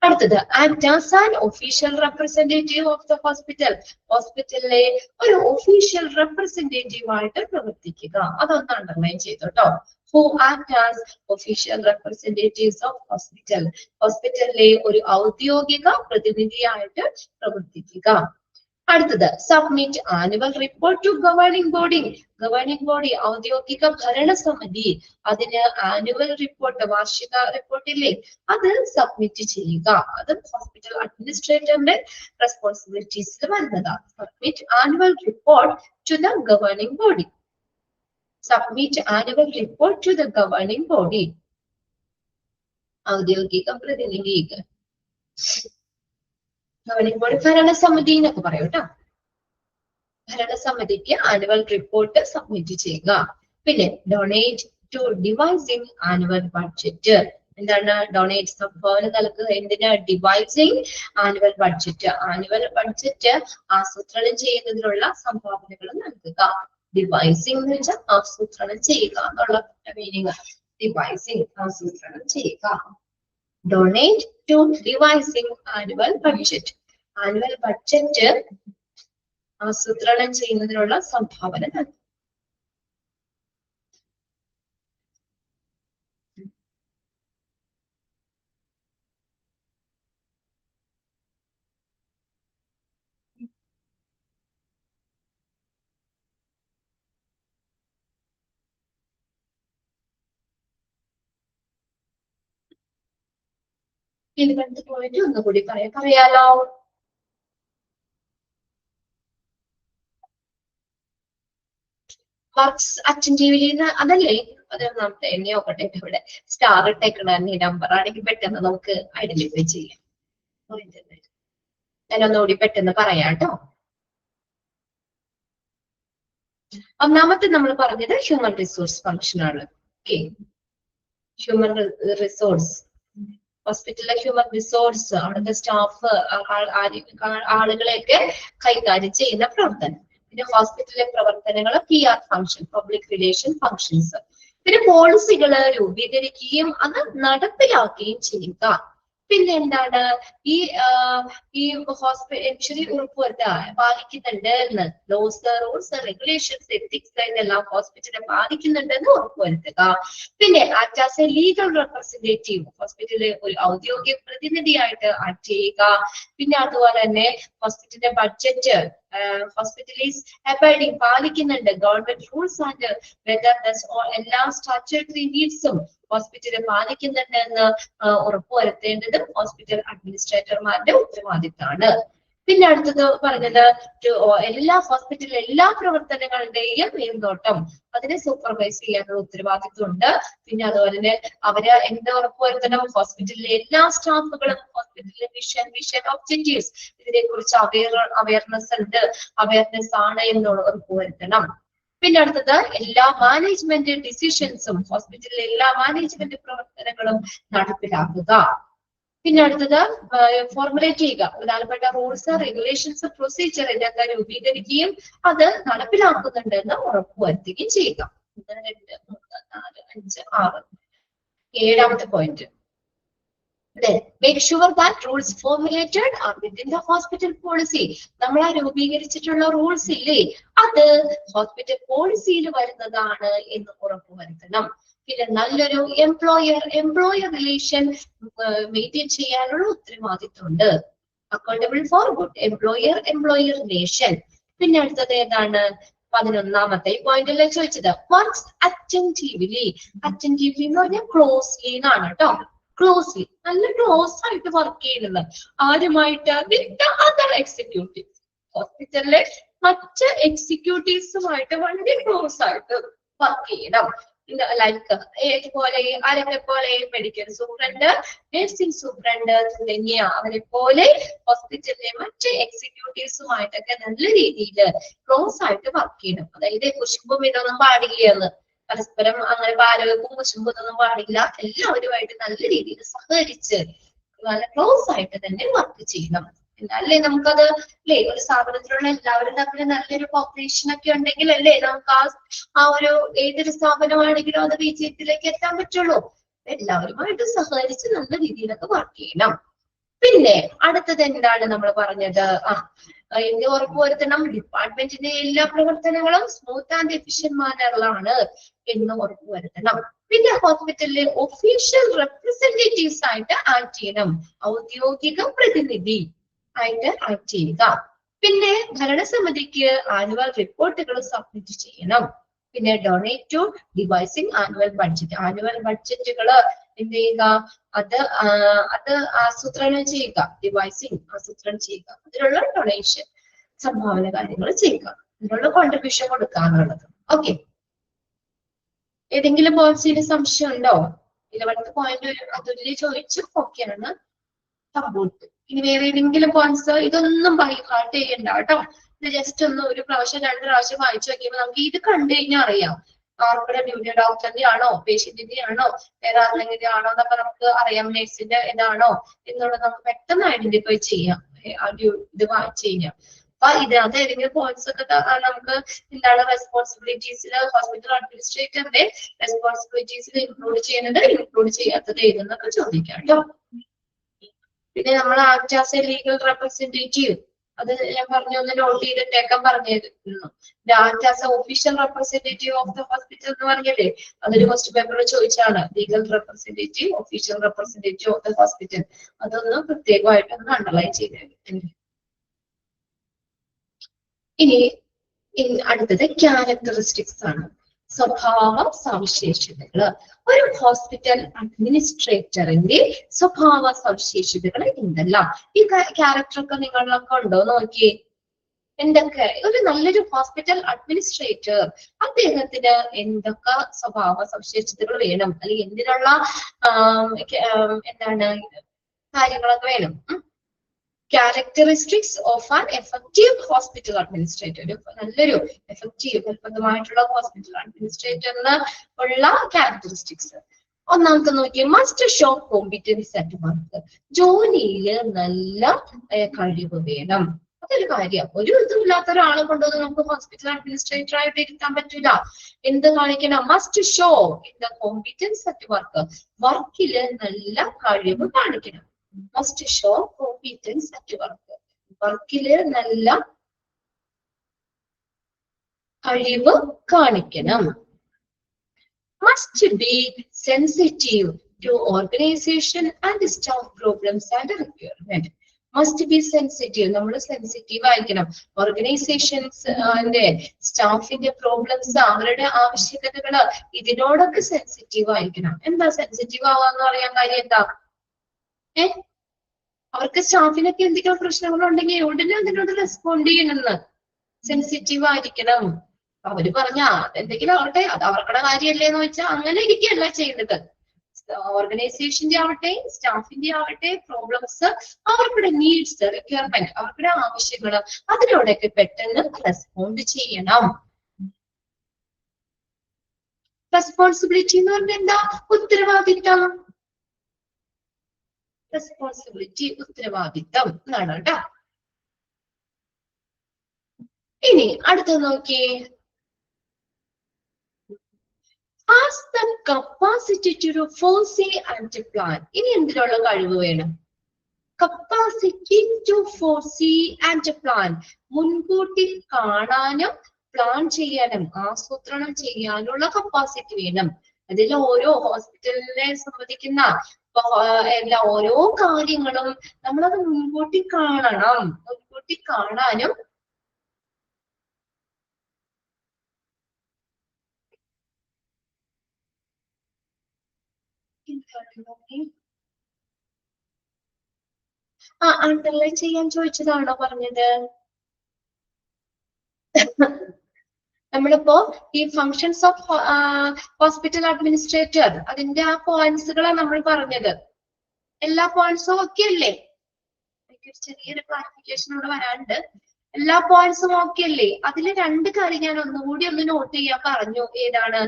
അടുത്തത് act as an official representative of the hospital. ഹോസ്പിറ്റലിലെ ഒരു ഒഫീഷ്യൽ റെപ്രസെന്റേറ്റീവ് ആയിട്ട് പ്രവർത്തിക്കുക. അതൊന്ന് അണ്ടർലൈൻ ചെയ്തോട്ടോ. Who act as official representatives of hospital. ഹോസ്പിറ്റലിലെ ഒരു ഔദ്യോഗിക പ്രതിനിധിയായിട്ട് പ്രവർത്തിക്കുക. അടുത്തത് submit annual report to governing body. Governing body, ഔദ്യോഗിക ഭരണസമിതി, അതിന് ആനുവൽ റിപ്പോർട്ട്, വാർഷിക റിപ്പോർട്ടില്ലേ, അത് സബ്മിറ്റ് ചെയ്യുക. അത് ഹോസ്പിറ്റൽ അഡ്മിനിസ്ട്രേറ്ററിന്റെ റെസ്പോൺസിബിലിറ്റീസിൽ വരുന്നതാണ്. Submit annual report to the governing body. Submit annual report to the governing body. ഔദ്യോഗിക പ്രതിനിധി, ഗവേണിംഗ് ബോഡി ഭരണസമിതി എന്നൊക്കെ പറയും കേട്ടോ. ഭരണസമിതിക്ക് ആനുവൽ റിപ്പോർട്ട് സബ്മിറ്റ് ചെയ്യുക. പിന്നെ donate to devising annual budget. എന്താണ് ഡൊണേറ്റ്? സംഭാവന നൽകുക. എന്തിനാ? ഡിവൈസിംഗ് ആനുവൽ ബഡ്ജറ്റ്. ആനുവൽ ബഡ്ജറ്റ് ആസൂത്രണം ചെയ്യുന്നതിനുള്ള സംഭാവനകൾ നൽകുക. ഡിവൈസിംഗ് എന്ന് വെച്ചാൽ ആസൂത്രണം ചെയ്യുക എന്നുള്ള മീനിങ്. ഡിവൈസിംഗ് ആസൂത്രണം ചെയ്യുക. Donate to devising annual budget. Annual budget ആസൂത്രണം ചെയ്യുന്നതിനുള്ള സംഭാവന നൽകും. ഇരുപത് പോയിന്റ് ഒന്നുകൂടി പറയാലോ. വർക്ക്സ് അറ്റൻറ്റീവ്ലി അതല്ലേ? അത് നമുക്ക് എന്നെ നോക്കട്ടെ, ഇവിടെ സ്റ്റാർ ഇട്ടേക്കണ നമ്പർ ആണെങ്കിൽ പെട്ടെന്ന് നമുക്ക് ഐഡന്റിഫൈ ചെയ്യാം. ഞാനൊന്നുകൂടി പെട്ടെന്ന് പറയാം കേട്ടോ. ഒന്നാമത്തെ നമ്മൾ പറഞ്ഞത് ഹ്യൂമൻ റിസോഴ്സ് ഫംഗ്ഷൻ ആണ്. ഓക്കെ, ഹ്യൂമൻ റിസോഴ്സ്, ഹോസ്പിറ്റലിലെ ഹ്യൂമൻ റിസോഴ്സ്, അവിടുത്തെ സ്റ്റാഫ്, ആളുകളെയൊക്കെ കൈകാര്യം ചെയ്യുന്ന പ്രവർത്തനം. പിന്നെ ഹോസ്പിറ്റലിലെ പ്രവർത്തനങ്ങൾ PR function, public relation functions. പിന്നെ പോളിസികൾ രൂപീകരിക്കുകയും അത് നടപ്പിലാക്കുകയും ചെയ്യുക. പിന്നെ എന്താണ് ഈ ഹോസ്പിറ്റൽ ഉറപ്പുവരുത്തുക, പാലിക്കുന്നുണ്ട് എന്ന്, ലോസ്, റൂൾസ്, റെഗുലേഷൻസ്, എത്തിക്സ് ഇതെല്ലാം ഹോസ്പിറ്റലിനെ പാലിക്കുന്നുണ്ടെന്ന് ഉറപ്പുവരുത്തുക. പിന്നെ act as a legal representative, ഹോസ്പിറ്റലിലെ ഒരു ഔദ്യോഗിക പ്രതിനിധിയായിട്ട് ആക്ട് ചെയ്യുക. പിന്നെ അതുപോലെ തന്നെ ഹോസ്പിറ്റലിന്റെ ബഡ്ജറ്റ് hospital is abiding, പാലിക്കുന്നുണ്ട് ഗവൺമെന്റ് റൂൾസ് ആൻഡ് വെദർ എല്ലാ സ്റ്റാറ്റ്യൂട്ടറി നീഡ്സും ഹോസ്പിറ്റൽ പാലിക്കുന്നുണ്ട് എന്ന് ഉറപ്പുവരുത്തേണ്ടത് ഹോസ്പിറ്റൽ അഡ്മിനിസ്ട്രേറ്റർമാരുടെ ഉത്തരവാദിത്തമാണ്. പിന്നെ അടുത്തത് പറഞ്ഞത് എല്ലാ ഹോസ്പിറ്റലിലെ എല്ലാ പ്രവർത്തനങ്ങളുടെയും മേൽനോട്ടം, അതിനെ സൂപ്പർവൈസ് ചെയ്യാനുള്ള ഉത്തരവാദിത്വം ഉണ്ട്. പിന്നെ അതുപോലെ തന്നെ അവര് എന്താ ഉറപ്പുവരുത്തണം? ഹോസ്പിറ്റലിലെ എല്ലാ സ്റ്റാഫുകളും ഹോസ്പിറ്റലിലെ വിഷൻ ഒബ്ജക്റ്റീവ്സ് ഇതിനെ കുറിച്ച് അവയർനെസ് ആണ് എന്നുള്ള ഉറപ്പുവരുത്തണം. പിന്നെ അടുത്തത് എല്ലാ മാനേജ്മെന്റ് ഡിസിഷൻസും, ഹോസ്പിറ്റലിലെ എല്ലാ മാനേജ്മെന്റ് പ്രവർത്തനങ്ങളും നടപ്പിലാക്കുക. പിന്നെ അടുത്തത് ഫോർമുലേറ്റ് ചെയ്യുക, പ്രധാനപ്പെട്ട റൂൾസ്, റെഗുലേഷൻസ്, പ്രൊസീജിയർ ഇതൊക്കെ രൂപീകരിക്കുകയും അത് നടപ്പിലാക്കുന്നുണ്ട് എന്ന് ഉറപ്പുവരുത്തുകയും ചെയ്യുക. 1, 2, 3, 4, 5, 6. ഏഴാമത്തെ point, make sure that rules formulated are within the hospital policy. നമ്മൾ ആ രൂപീകരിച്ചിട്ടുള്ള റൂൾസ് ഇല്ലേ, അത് ഹോസ്പിറ്റൽ പോളിസിയിൽ വരുന്നതാണ് എന്ന് ഉറപ്പുവരുത്തണം. പിന്നെ നല്ലൊരു എംപ്ലോയർ റിലേഷൻ മെയിൻറ്റെയിൻ ചെയ്യാനുള്ള ഉത്തരവാദിത്വമുണ്ട്. Accountable for good employer relation. പിന്നെ അടുത്തത് ഏതാണ്? 11ാമത്തെ പോയിന്റിലെ ചോദിച്ചത് വർക്ക്സ് അറ്റൻറ്റീവ്ലി. അറ്റൻറ്റീവ്ലി എന്ന് പറഞ്ഞാൽ ക്ലോസ്ലി എന്നാണ് കേട്ടോ. ക്ലോസ്ലി, നല്ല ക്ലോസ് ആയിട്ട് വർക്ക് ചെയ്യുന്നത്. ആരുമായിട്ട്? വിത്ത് അതർ എക്സിക്യൂട്ടീവ്, ഹോസ്പിറ്റലിലെ മറ്റ് എക്സിക്യൂട്ടീവ്സുമായിട്ട് വളരെ ക്ലോസ് ആയിട്ട് വർക്ക് ചെയ്യണം. ലൈക്ക് ഏതുപോലെ? ആരൊക്കെ പോലെ? മെഡിക്കൽ സൂപ്രണ്ട്, നഴ്സിംഗ് സൂപ്രണ്ട് തുടങ്ങിയ അവരെ പോലെ ഹോസ്പിറ്റലിലെ മറ്റ് എക്സിക്യൂട്ടീവ്സുമായിട്ടൊക്കെ നല്ല രീതിയിൽ ക്ലോസ് ആയിട്ട് വർക്ക് ചെയ്യണം. അതായത് കുശുമ്പും ഇതൊന്നും പാടില്ലെന്ന്, പരസ്പരം അങ്ങനെ ആരോഗ്യവും കുശുമ്പും ഇതൊന്നും പാടില്ല. എല്ലാവരുമായിട്ട് നല്ല രീതിയിൽ സഹകരിച്ച് നല്ല ക്ലോസ് ആയിട്ട് തന്നെ വർക്ക് ചെയ്യണം. എന്നാലേ നമുക്കത് അല്ലേ, ഒരു സ്ഥാപനത്തിലുള്ള എല്ലാവരും തമ്മിൽ നല്ലൊരു കോപ്പറേഷൻ ഒക്കെ ഉണ്ടെങ്കിൽ അല്ലേ നമുക്ക് ആ ഒരു ഏതൊരു സ്ഥാപനമാണെങ്കിലും അത് വിജയത്തിലേക്ക് എത്താൻ പറ്റുള്ളൂ. എല്ലാവരുമായിട്ട് സഹകരിച്ച് നല്ല രീതിയിലൊക്കെ വർക്ക് ചെയ്യണം. പിന്നെ അടുത്തത് എന്താണ് നമ്മൾ പറഞ്ഞത്? എന്ത് ഉറപ്പുവരുത്തണം? ഡിപ്പാർട്ട്മെന്റിന്റെ എല്ലാ പ്രവർത്തനങ്ങളും സ്മൂത്ത് ആൻഡ് എഫിഷ്യന്റ് മാനറിലാണ് എന്ന് ഉറപ്പുവരുത്തണം. പിന്നെ ഹോസ്പിറ്റലിലെ ഒഫീഷ്യൽ റെപ്രസെന്റേറ്റീവ്സ് ആയിട്ട് ആക്ട് ചെയ്യണം, ഔദ്യോഗിക പ്രതിനിധി ആയിട്ട് ആക്ട് ചെയ്യുക. പിന്നെ ഭരണസമിതിക്ക് ആനുവൽ റിപ്പോർട്ടുകൾ സബ്മിറ്റ് ചെയ്യണം. പിന്നെ donate to devising annual budget. Annual ബഡ്ജറ്റുകൾ എന്ത് ചെയ്യുക? അത് ആസൂത്രണം ചെയ്യുക, ഡിവൈസിംഗ് ആസൂത്രണം ചെയ്യുക, അതിനുള്ള ഡൊണേഷൻ സംഭാവന കാര്യങ്ങൾ ചെയ്യുക, അതിനുള്ള കോൺട്രിബ്യൂഷൻ കൊടുക്കാന്നുള്ളത്. ഓക്കെ, ഏതെങ്കിലും പോയിന്റ്സിന് സംശയം ഉണ്ടോ? 11th പോയിന്റ് അതുല്യ ചോദിച്ചു. ഓക്കെയാണ്. സപ്പോർട്ട്. ഇനി വേറെ ഏതെങ്കിലും പോയിന്റ്സ്? ഇതൊന്നും ബൈ ഹാർട്ട് ചെയ്യണ്ട കേട്ടോ. ഇത് ജസ്റ്റ് ഒന്ന് ഒരു പ്രാവശ്യം 2 പ്രാവശ്യം വായിച്ചു നോക്കിയപ്പോൾ നമുക്ക് ഇത് കണ്ടു കഴിഞ്ഞാൽ അറിയാം ആർക്കുടെ ഡ്യൂട്ടി, ഡോക്ടറിന്റെ ആണോ പേഷ്യന്റിന്റെ ആണോ വേറെ ആരുടെങ്കിലും ആണോ എന്നൊക്കെ നമുക്ക് അറിയാം. നഴ്സിന്റെ ഇതാണോ എന്നുള്ളത് നമുക്ക് പെട്ടെന്ന് ഐഡന്റിഫൈ ചെയ്യാം ഇത് വായിച്ചു കഴിഞ്ഞാൽ. അപ്പൊ ഇതിനകത്ത് ഏതെങ്കിലും പോയിന്റ്സ് ഒക്കെ നമുക്ക് എന്താണ് റെസ്പോൺസിബിലിറ്റീസിൽ ഹോസ്പിറ്റൽ അഡ്മിനിസ്ട്രേറ്ററിന്റെ റെസ്പോൺസിബിലിറ്റീസിൽ ഇൻക്ലൂഡ് ചെയ്യുന്നത് ഇൻക്ലൂഡ് ചെയ്യാത്തത് ഏതെന്നൊക്കെ ചോദിക്കാം കേട്ടോ. പിന്നെ നമ്മൾ act as a legal representative, അത് ഞാൻ പറഞ്ഞു ഒന്ന് നോട്ട് ചെയ്തിട്ടേക്കാൻ പറഞ്ഞിരുന്നു. Act as a official representative of the hospital എന്ന് പറഞ്ഞല്ലേ, അതൊരു ക്വസ്റ്റ്യൻ പേപ്പറിൽ ചോദിച്ചാണ്. Legal representative, official representative of the hospital, അതൊന്ന് പ്രത്യേകമായിട്ട് ഒന്ന് അണ്ടർലൈൻ ചെയ്തേക്കും. ഇനി അടുത്തത് ക്യാരക്ടറിസ്റ്റിക്സ് ആണ്, സ്വഭാവ സവിശേഷതകൾ. ഒരു ഹോസ്പിറ്റൽ അഡ്മിനിസ്ട്രേറ്ററിന്റെ സ്വഭാവ സവിശേഷതകൾ എന്തെല്ലാം? ഈ ക്യാരക്ടർ ഒക്കെ നിങ്ങളിലൊക്കെ ഉണ്ടോ നോക്കിയേ. എന്തൊക്കെ ഒരു നല്ലൊരു ഹോസ്പിറ്റൽ അഡ്മിനിസ്ട്രേറ്റർ അദ്ദേഹത്തിന് എന്തൊക്കെ സ്വഭാവ സവിശേഷതകൾ വേണം, അല്ലെങ്കിൽ എന്തിനുള്ള എന്താണ് കാര്യങ്ങളൊക്കെ വേണം? Characteristics of an effective hospital administrator, ഒരു നല്ലൊരു എഫക്റ്റീവ് ഫലപ്രദമായിട്ടുള്ള ഹോസ്പിറ്റൽ അഡ്മിനിസ്ട്രേറ്ററിന് ഉള്ള ക്യാരക്ടറിസ്റ്റിക്സ്. ഒന്നാമത്തെ നോക്കിയാൽ must show competence at work, ജോലിയിൽ നല്ല കഴിവ് വേണം. അതൊരു കാര്യം. ഒരു ഇതുമില്ലാത്ത ഒരാളെ കൊണ്ടുവന്ന് നമുക്ക് ഹോസ്പിറ്റൽ അഡ്മിനിസ്ട്രേറ്റർ ആയിട്ട് ഇരുത്താൻ പറ്റില്ല. എന്ത് കാണിക്കണം? Must show in the competence at work, വർക്കില് നല്ല കഴിവ് കാണിക്കണം. Must show competence at work, വർക്കില് നല്ല കഴിവ് കാണിക്കണം. Must be sensitive to organisation and staff problems and requirement. Must be sensitive, നമ്മൾ സെൻസിറ്റീവ് ആയിരിക്കണം. ഓർഗനൈസേഷൻസ് സ്റ്റാഫിന്റെ പ്രോബ്ലംസ്, അവരുടെ ആവശ്യകതകള്, ഇതിനോടൊക്കെ സെൻസിറ്റീവ് ആയിരിക്കണം. എന്താ സെൻസിറ്റീവ് ആവാന്ന് പറയാൻ കാര്യം എന്താ? അവർക്ക് സ്റ്റാഫിനൊക്കെ എന്തെങ്കിലും പ്രശ്നങ്ങളുണ്ടെങ്കിൽ ഉടനെ അതിനോട് റെസ്പോണ്ട് ചെയ്യണമെന്ന്, സെൻസിറ്റീവ് ആയിരിക്കണം. അവര് പറഞ്ഞാ എന്തെങ്കിലും ആവട്ടെ, അത് അവർക്കുടെ കാര്യമല്ലേ എന്ന് വെച്ചാൽ അങ്ങനെ ഇരിക്കുകയല്ല ചെയ്യുന്നത്. ഓർഗനൈസേഷന്റെ ആവട്ടെ സ്റ്റാഫിന്റെ ആവട്ടെ പ്രോബ്ലംസ്, അവർക്കുടെ നീഡ്സ്, റിക്വയർമെന്റ്, അവർക്കുടെ ആവശ്യങ്ങൾ, അതിനോടൊക്കെ പെട്ടെന്ന് റെസ്പോണ്ട് ചെയ്യണം. റെസ്പോൺസിബിലിറ്റി എന്ന് പറഞ്ഞാൽ എന്താ? ഉത്തരവാദിത്തം. റെസ്പോൺസിബിലിറ്റി, ഉത്തരവാദിത്തം എന്നാണ് കേട്ടോ. ഇനി അടുത്ത നോക്കിയേ, has the capacity to foresee and plan. ഇനി എന്തിനുള്ള കഴിവ് വേണം? കപ്പാസിറ്റി ടു ഫോർസീ ആൻഡ് പ്ലാൻ, മുൻകൂട്ടി കാണാനും പ്ലാൻ ചെയ്യാനും ആസൂത്രണം ചെയ്യാനുള്ള കപ്പാസിറ്റി വേണം. അതിൽ ഓരോ ഹോസ്പിറ്റലിനെ സംബന്ധിക്കുന്ന എല്ലാ ഓരോ കാര്യങ്ങളും നമ്മളത് മുൻകൂട്ടി കാണണം. മുൻകൂട്ടി കാണാനും അണ്ടർലൈൻ ചെയ്യാൻ ചോദിച്ചതാണോ പറഞ്ഞത്? നമ്മളിപ്പോ ഈ ഫങ്ഷൻസ് ഓഫ് ഹോസ്പിറ്റൽ അഡ്മിനിസ്ട്രേറ്റർ, അതിന്റെ ആ പോയിന്റ്സുകളാണ് നമ്മൾ പറഞ്ഞത്. എല്ലാ പോയിന്റ്സും ഓക്കെ അല്ലേ? എനിക്ക് ചെറിയൊരു ക്ലാരിഫിക്കേഷൻ ഇവിടെ വരാനുണ്ട്. എല്ലാ പോയിന്റ്സും ഓക്കെ അല്ലേ? അതിൽ രണ്ട് കാര്യം ഞാൻ ഒന്നുകൂടി ഒന്ന് നോട്ട് ചെയ്യാൻ പറഞ്ഞു. ഏതാണ്?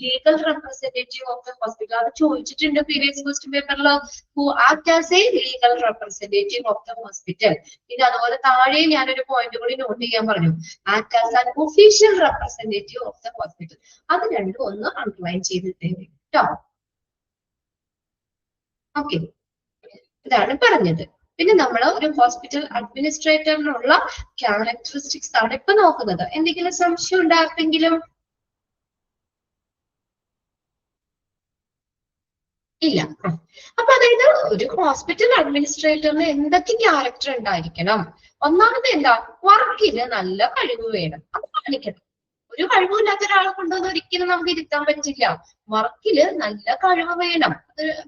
Legal representative of the hospital, അത് ചോദിച്ചിട്ടുണ്ട് പ്രീവിയസ് ക്വസ്റ്റ്യൻ പേപ്പറിൽ. Who act as a legal representative of the hospital. ഇത് അതുപോലെ താഴെ ഞാനൊരു പോയിന്റ് കൂടി നോട്ട് ചെയ്യാൻ പറഞ്ഞു, act as an official representative of the hospital. അത് രണ്ടും ഒന്ന് അണ്ടർലൈൻ ചെയ്തിട്ടേ കേട്ടോ. ഓക്കെ, ഇതാണ് പറഞ്ഞത്. പിന്നെ നമ്മൾ ഒരു ഹോസ്പിറ്റൽ അഡ്മിനിസ്ട്രേറ്ററിനുള്ള ക്യാരക്ടറിസ്റ്റിക്സ് ആണ് ഇപ്പൊ നോക്കുന്നത്. എന്തെങ്കിലും സംശയം ഉണ്ടായിരുന്നെങ്കിലും? ഇല്ല. അപ്പൊ അതായത് ഒരു ഹോസ്പിറ്റൽ അഡ്മിനിസ്ട്രേറ്ററിന് എന്തൊക്കെ ക്യാരക്ടർ ഉണ്ടായിരിക്കണം? ഒന്നാമത് എന്താ? വർക്കിന് നല്ല കഴിവ് വേണം, അത് കാണിക്കണം. ഒരു കഴിവില്ലാത്ത ഒരാളെ കൊണ്ടുവന്ന് ഒരിക്കലും നമുക്ക് ഇരുത്താൻ പറ്റില്ല. വർക്കില് നല്ല കഴിവ് വേണം.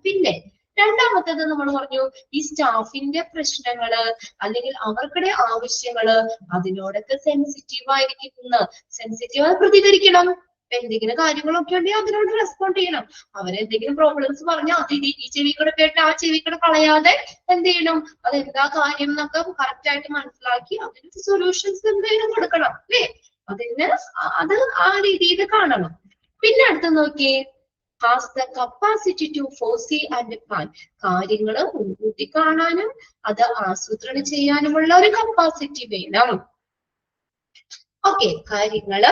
പിന്നെ രണ്ടാമത്തേത് നമ്മൾ പറഞ്ഞു, ഈ സ്റ്റാഫിന്റെ പ്രശ്നങ്ങള് അല്ലെങ്കിൽ അവർക്കുടെ ആവശ്യങ്ങള്, അതിനോടൊക്കെ സെൻസിറ്റീവ് ആയിരിക്കുന്ന, സെൻസിറ്റീവായി പ്രതികരിക്കണം. എന്തെങ്കിലും കാര്യങ്ങളൊക്കെ ഉണ്ടെങ്കിൽ അതിനോട് റെസ്പോണ്ട് ചെയ്യണം. അവരെന്തെങ്കിലും പ്രോബ്ലംസ് പറഞ്ഞാൽ അത് ഈ ചെവി കൂടെ കേട്ട് ആ ചെവി കൂടെ കളയാതെ എന്ത് ചെയ്യണം, അതെന്താ കാര്യം എന്നൊക്കെ കറക്റ്റ് ആയിട്ട് മനസ്സിലാക്കി അതിന് സൊല്യൂഷൻസ് എന്തെങ്കിലും കൊടുക്കണം അല്ലേ? അതിന് അത് ആ രീതിയിൽ കാണണം. പിന്നെ അടുത്ത് നോക്കിയേ, has the capacity to foresee and plan, കാര്യങ്ങള് മുൻകൂട്ടി കാണാനും അത് ആസൂത്രണം ചെയ്യാനുമുള്ള ഒരു കപ്പാസിറ്റി വേണം. ഓക്കെ, കാര്യങ്ങള്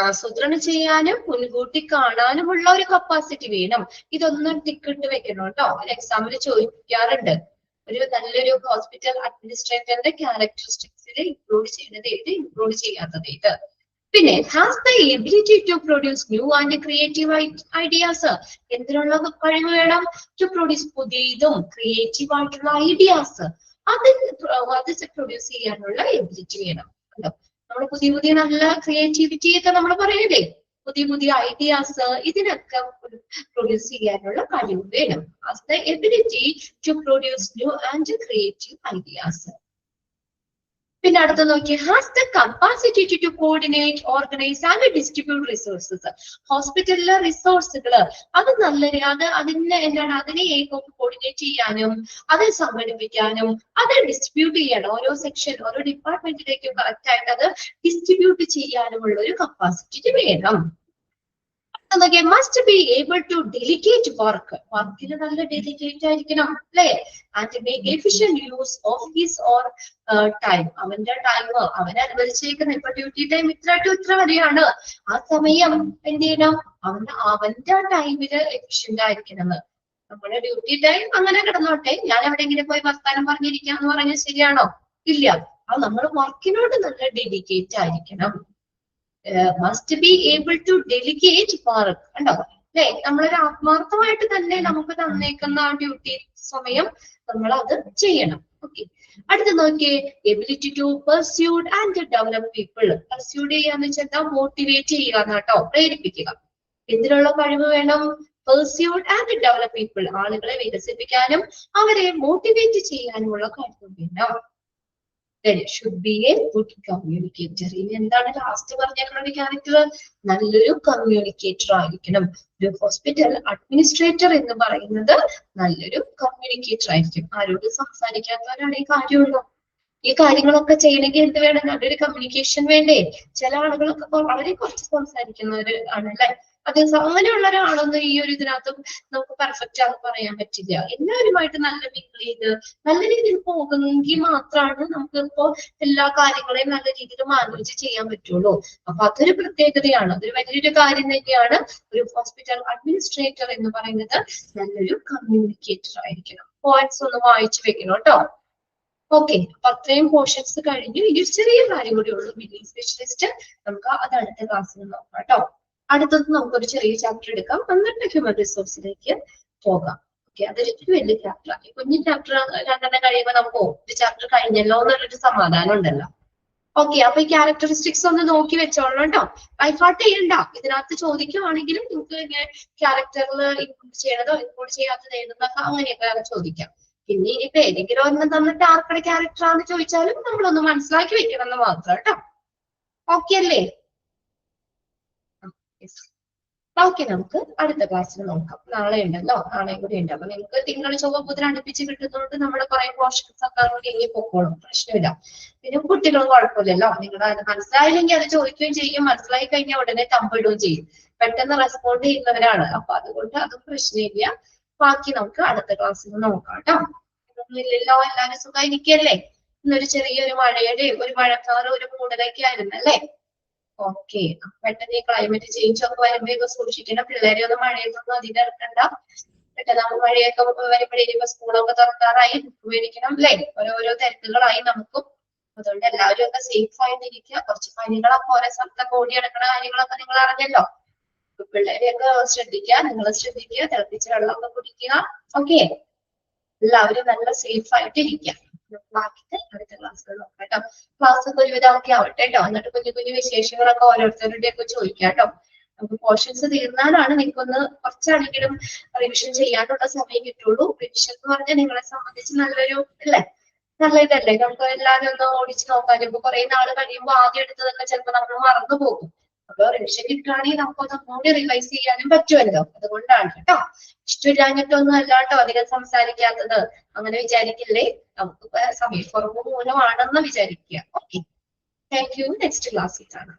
ആസൂത്രണം ചെയ്യാനും മുൻകൂട്ടി കാണാനുമുള്ള ഒരു കപ്പാസിറ്റി വേണം. ഇതൊന്നും ടിക്കിട്ട് വെക്കണം കേട്ടോ. എക്സാമിൽ ചോദിക്കാറുണ്ട്, ഒരു നല്ലൊരു ഹോസ്പിറ്റൽ അഡ്മിനിസ്ട്രേറ്ററിന്റെ ക്യാരക്ടറിസ്റ്റിക്സിൽ ഇൻക്ലൂഡ് ചെയ്യുന്നത് ഏത്, ഇൻക്ലൂഡ് ചെയ്യാത്തത് ഏത്. പിന്നെ has the ability to produce new and creative ideas. എന്തിനുള്ള കഴിവ് വേണം? ടു പ്രൊഡ്യൂസ് പുതിയതും ക്രിയേറ്റീവ് ആയിട്ടുള്ള ഐഡിയാസ്. അത് പ്രൊഡ്യൂസ് ചെയ്യാനുള്ള എബിലിറ്റി വേണം. നമ്മൾ പുതിയ പുതിയ നല്ല ക്രിയേറ്റിവിറ്റി ഒക്കെ നമ്മൾ പറയില്ലേ, പുതിയ പുതിയ ഐഡിയാസ്, ഇതിനൊക്കെ പ്രൊഡ്യൂസ് ചെയ്യാനുള്ള കഴിവ് വേണം. The ability to produce new and creative ideas. പിന്നെ അടുത്ത നോക്കി, has the capacity to coordinate, organise and distribute resources. ഹോസ്പിറ്റലിലെ റിസോഴ്സുകൾ അത് അതിനെ എന്താണ്, അതിനെ കോർഡിനേറ്റ് ചെയ്യാനും അത് സംഘടിപ്പിക്കാനും അത് ഡിസ്ട്രിബ്യൂട്ട് ചെയ്യാനും, ഓരോ സെക്ഷൻ ഓരോ ഡിപ്പാർട്ട്മെന്റിലേക്കും കറക്റ്റ് ആയിട്ട് അത് ഡിസ്ട്രിബ്യൂട്ട് ചെയ്യാനുമുള്ള ഒരു കപ്പാസിറ്റി വേണം. Must be able to delegate work. വർക്കിന് നല്ല ഡെലിഗേറ്റ് ആയിരിക്കണം അല്ലെ. And make efficient use of his or time. അവന്റെ ടൈം അവൻ അനുവദിച്ചേക്കുന്ന ഇപ്പൊ ഡ്യൂട്ടി ടൈം ഇത്ര ടു ഇത്ര വരെയാണ്, ആ സമയം എന്ത് ചെയ്യണം, അവന്റെ ടൈമില് എഫിഷ്യന്റ് ആയിരിക്കണം. നമ്മുടെ ഡ്യൂട്ടി ടൈം അങ്ങനെ കിടന്നോട്ടെ, ഞാൻ എവിടെയെങ്കിലും പോയി വർത്താനം പറഞ്ഞിരിക്കാന്ന് പറഞ്ഞാൽ ശരിയാണോ? ഇല്ല. അത് നമ്മൾ വർക്കിനോട് നല്ല ഡെഡിക്കേറ്റ് ആയിരിക്കണം. Must be able to delegate work. കണ്ടോ അല്ലെ, നമ്മളൊരു ആത്മാർത്ഥമായിട്ട് തന്നെ നമുക്ക് തന്നേക്കുന്ന ആ ഡ്യൂട്ടി സമയം നമ്മൾ അത് ചെയ്യണം. ഓക്കെ, അടുത്ത് നോക്കിയേ, ability to persuade and develop people. Persuade ചെയ്യാന്ന് വെച്ചാൽ മോട്ടിവേറ്റ് ചെയ്യുക എന്നാട്ടോ, പ്രേരിപ്പിക്കുക. എന്തിനുള്ള കഴിവ് വേണം? Persuade and develop people. ആളുകളെ വികസിപ്പിക്കാനും അവരെ മോട്ടിവേറ്റ് ചെയ്യാനുമുള്ള കഴിവ് വേണം. Then should be a good communicator. ഇനി എന്താണ് ലാസ്റ്റ് പറഞ്ഞേക്കുന്ന ഒരു ക്യാരക്ടർ? നല്ലൊരു കമ്മ്യൂണിക്കേറ്റർ ആയിരിക്കണം. ഒരു ഹോസ്പിറ്റൽ അഡ്മിനിസ്ട്രേറ്റർ എന്ന് പറയുന്നത് നല്ലൊരു കമ്മ്യൂണിക്കേറ്റർ ആയിരിക്കും. ആരോട് സംസാരിക്കാത്തവരാണ് ഈ കാര്യമുള്ളൂ. ഈ കാര്യങ്ങളൊക്കെ ചെയ്യണമെങ്കിൽ എന്ത് വേണം? നല്ലൊരു കമ്മ്യൂണിക്കേഷൻ വേണ്ടേ? ചില ആളുകളൊക്കെ വളരെ കുറച്ച് സംസാരിക്കുന്നവര് ആണല്ലേ. അത് അങ്ങനെയുള്ള ഒരാളൊന്നും ഈ ഒരു ഇതിനകത്ത് നമുക്ക് പെർഫെക്റ്റ് ആണെന്ന് പറയാൻ പറ്റില്ല. എല്ലാവരുമായിട്ട് നല്ല മിങ്കിൾ ചെയ്ത് നല്ല രീതിയിൽ പോകുന്നെങ്കിൽ മാത്രമാണ് നമുക്ക് ഇപ്പോ എല്ലാ കാര്യങ്ങളെയും നല്ല രീതിയിൽ മാനേജ് ചെയ്യാൻ പറ്റുള്ളൂ. അപ്പൊ അതൊരു പ്രത്യേകതയാണ്, അതൊരു വലിയൊരു കാര്യം തന്നെയാണ്. ഒരു ഹോസ്പിറ്റൽ അഡ്മിനിസ്ട്രേറ്റർ എന്ന് പറയുന്നത് നല്ലൊരു കമ്മ്യൂണിക്കേറ്റർ ആയിരിക്കണം. പോയിന്റ്സ് ഒന്ന് വായിച്ചു വെക്കണം കേട്ടോ. ഓക്കെ, അപ്പൊ അത്രയും പോർഷൻസ് കഴിഞ്ഞു. ഇനി ഒരു ചെറിയ കാര്യം കൂടി ഉള്ളൂ, ബില്ലിംഗ് സ്പെഷ്യലിസ്റ്റ്. നമുക്ക് അത് അടുത്ത ക്ലാസ്സിൽ നോക്കാം കേട്ടോ. അടുത്തത് നമുക്കൊരു ചെറിയ ചാപ്റ്റർ എടുക്കാം, എന്നിട്ട് ഹ്യൂമൻ റിസോഴ്സിലേക്ക് പോകാം. ഓക്കെ, അതൊരു വലിയ ചാപ്റ്റർ ആണ്. കുഞ്ഞു ചാപ്റ്റർ രണ്ടെണ്ണം കഴിയുമ്പോൾ നമുക്ക് ഒരു ചാപ്റ്റർ കഴിഞ്ഞല്ലോ എന്നുള്ളൊരു സമാധാനം ഉണ്ടല്ലോ. ഓക്കെ, അപ്പൊ ഈ ക്യാരക്ടറിസ്റ്റിക്സ് ഒന്ന് നോക്കി വെച്ചോളൂ കേട്ടോ. ബൈഹാർട്ട് ചെയ്യണ്ട. ഇതിനകത്ത് ചോദിക്കുവാണെങ്കിലും നിങ്ങൾക്ക് ഇങ്ങനെ ക്യാരക്ടറിൽ ഇൻക്ലൂഡ് ചെയ്യണതോ ഇൻക്ലൂഡ് ചെയ്യാത്തത് എഴുതുന്നതൊക്കെ അങ്ങനെയൊക്കെ ചോദിക്കാം. പിന്നെ ഇനിയിപ്പോ ഏതെങ്കിലും ഒന്നും തന്നിട്ട് ആർക്കടെ ക്യാരക്ടർ ആണെന്ന് ചോദിച്ചാലും നമ്മളൊന്ന് മനസ്സിലാക്കി വെക്കണം എന്ന് മാത്രം കേട്ടോ. ഓക്കെ അല്ലേ? ഓക്കെ, നമുക്ക് അടുത്ത ക്ലാസ്സിൽ നോക്കാം. നാളെ ഉണ്ടല്ലോ, നാളെയും കൂടി ഉണ്ട്. അപ്പൊ നിങ്ങൾക്ക് തിങ്കൾ ചൊവ്വ ബുധൻ അടുപ്പിച്ച് കിട്ടുന്നതുകൊണ്ട് നമ്മുടെ കുറെ പോർഷൻസ് ഒക്കെ അങ്ങോട്ട് ഇങ്ങനെ പൊക്കോളും, പ്രശ്നമില്ല. പിന്നെ കുട്ടികളും കുഴപ്പമില്ലല്ലോ. നിങ്ങൾ അത് മനസ്സിലായില്ലെങ്കിൽ അത് ചോദിക്കുകയും ചെയ്യും, മനസ്സിലായി കഴിഞ്ഞാൽ ഉടനെ തമ്പിടുകയും ചെയ്യും. പെട്ടെന്ന് റെസ്പോണ്ട് ചെയ്യുന്നവരാണ്. അപ്പൊ അതുകൊണ്ട് അതും പ്രശ്നമില്ല. ബാക്കി നമുക്ക് അടുത്ത ക്ലാസ്സിൽ നോക്കാം കേട്ടോ. ഇല്ലല്ലോ, എല്ലാവരും സുഖമായിരിക്കല്ലേ? ഇന്നൊരു ചെറിയൊരു മഴയുടെയും ഒരു മഴക്കാറ് ഒരു മൂടലൊക്കെ ആയിരുന്നു അല്ലേ? ഓക്കെ, പെട്ടെന്ന് ഈ ക്ലൈമറ്റ് ചേഞ്ച് ഒക്കെ വരുമ്പോഴൊക്കെ സൂക്ഷിക്കണം. പിള്ളേരെ ഒന്നും മഴയൊന്നും അധികം ഇറക്കണ്ട. പെട്ടെന്ന് മഴയൊക്കെ വരുമ്പോഴേക്കും സ്കൂളൊക്കെ തുറക്കാറായി, ബുക്ക് മേടിക്കണം അല്ലേ? ഓരോരോ തിരക്കുകളായി നമുക്കും. അതുകൊണ്ട് എല്ലാവരും ഒക്കെ സേഫ് ആയിട്ടിരിക്കുക. കുറച്ച് പനികളൊക്കെ ഓരോ സ്ഥലത്തൊക്കെ ഓടി നടക്കുന്ന കാര്യങ്ങളൊക്കെ നിങ്ങൾ അറിഞ്ഞല്ലോ. പിള്ളേരെയൊക്കെ ശ്രദ്ധിക്കുക, നിങ്ങൾ ശ്രദ്ധിക്കുക, തിളപ്പിച്ച വെള്ളമൊക്കെ കുടിക്കുക. ഓക്കെ, എല്ലാവരും നല്ല സേഫ് ആയിട്ട് ഇരിക്കുക. ബാക്കി അടുത്ത ക്ലാസ്സുകൾ നോക്കാം കേട്ടോ. ക്ലാസ് ഒക്കെ ഒരുവിധമൊക്കെ ആവട്ടെ കേട്ടോ. എന്നിട്ട് കുഞ്ഞു കുഞ്ഞു വിശേഷങ്ങളൊക്കെ ഓരോരുത്തരുടെ ഒക്കെ ചോദിക്കാം കേട്ടോ. നമുക്ക് പോർഷൻസ് തീർന്നാലാണ് നിങ്ങൾക്കൊന്ന് കുറച്ചാണെങ്കിലും റിവിഷൻ ചെയ്യാനുള്ള സമയം കിട്ടുള്ളൂ. റിവിഷൻ എന്ന് പറഞ്ഞാൽ നിങ്ങളെ സംബന്ധിച്ച് നല്ലൊരു അല്ലേ, നല്ല ഇതല്ലേ. നമുക്ക് എല്ലാവരും ഒന്ന് ഓടിച്ച് നോക്കാനും ഇപ്പൊ കുറെ നാള് കഴിയുമ്പോൾ ആദ്യം എടുത്തതൊക്കെ ചിലപ്പോൾ നമ്മൾ മറന്നു പോകും. അപ്പൊ റിവിഷൻ കിട്ടുകയാണെങ്കിൽ നമുക്കൊന്ന് ഒന്നുകൂടി റിവൈസ് ചെയ്യാനും പറ്റുമല്ലോ. അതുകൊണ്ടാണ് കേട്ടോ. ഇഷ്ടമില്ലാഞ്ഞിട്ടൊന്നും അല്ലാട്ടോ അധികം സംസാരിക്കാത്തത്, അങ്ങനെ വിചാരിക്കില്ലേ. നമുക്ക് സമയക്കുറവ് മൂലമാണെന്ന് വിചാരിക്കുക. Okay, thank you. നെക്സ്റ്റ് ക്ലാസ്സിൽ കാണാം.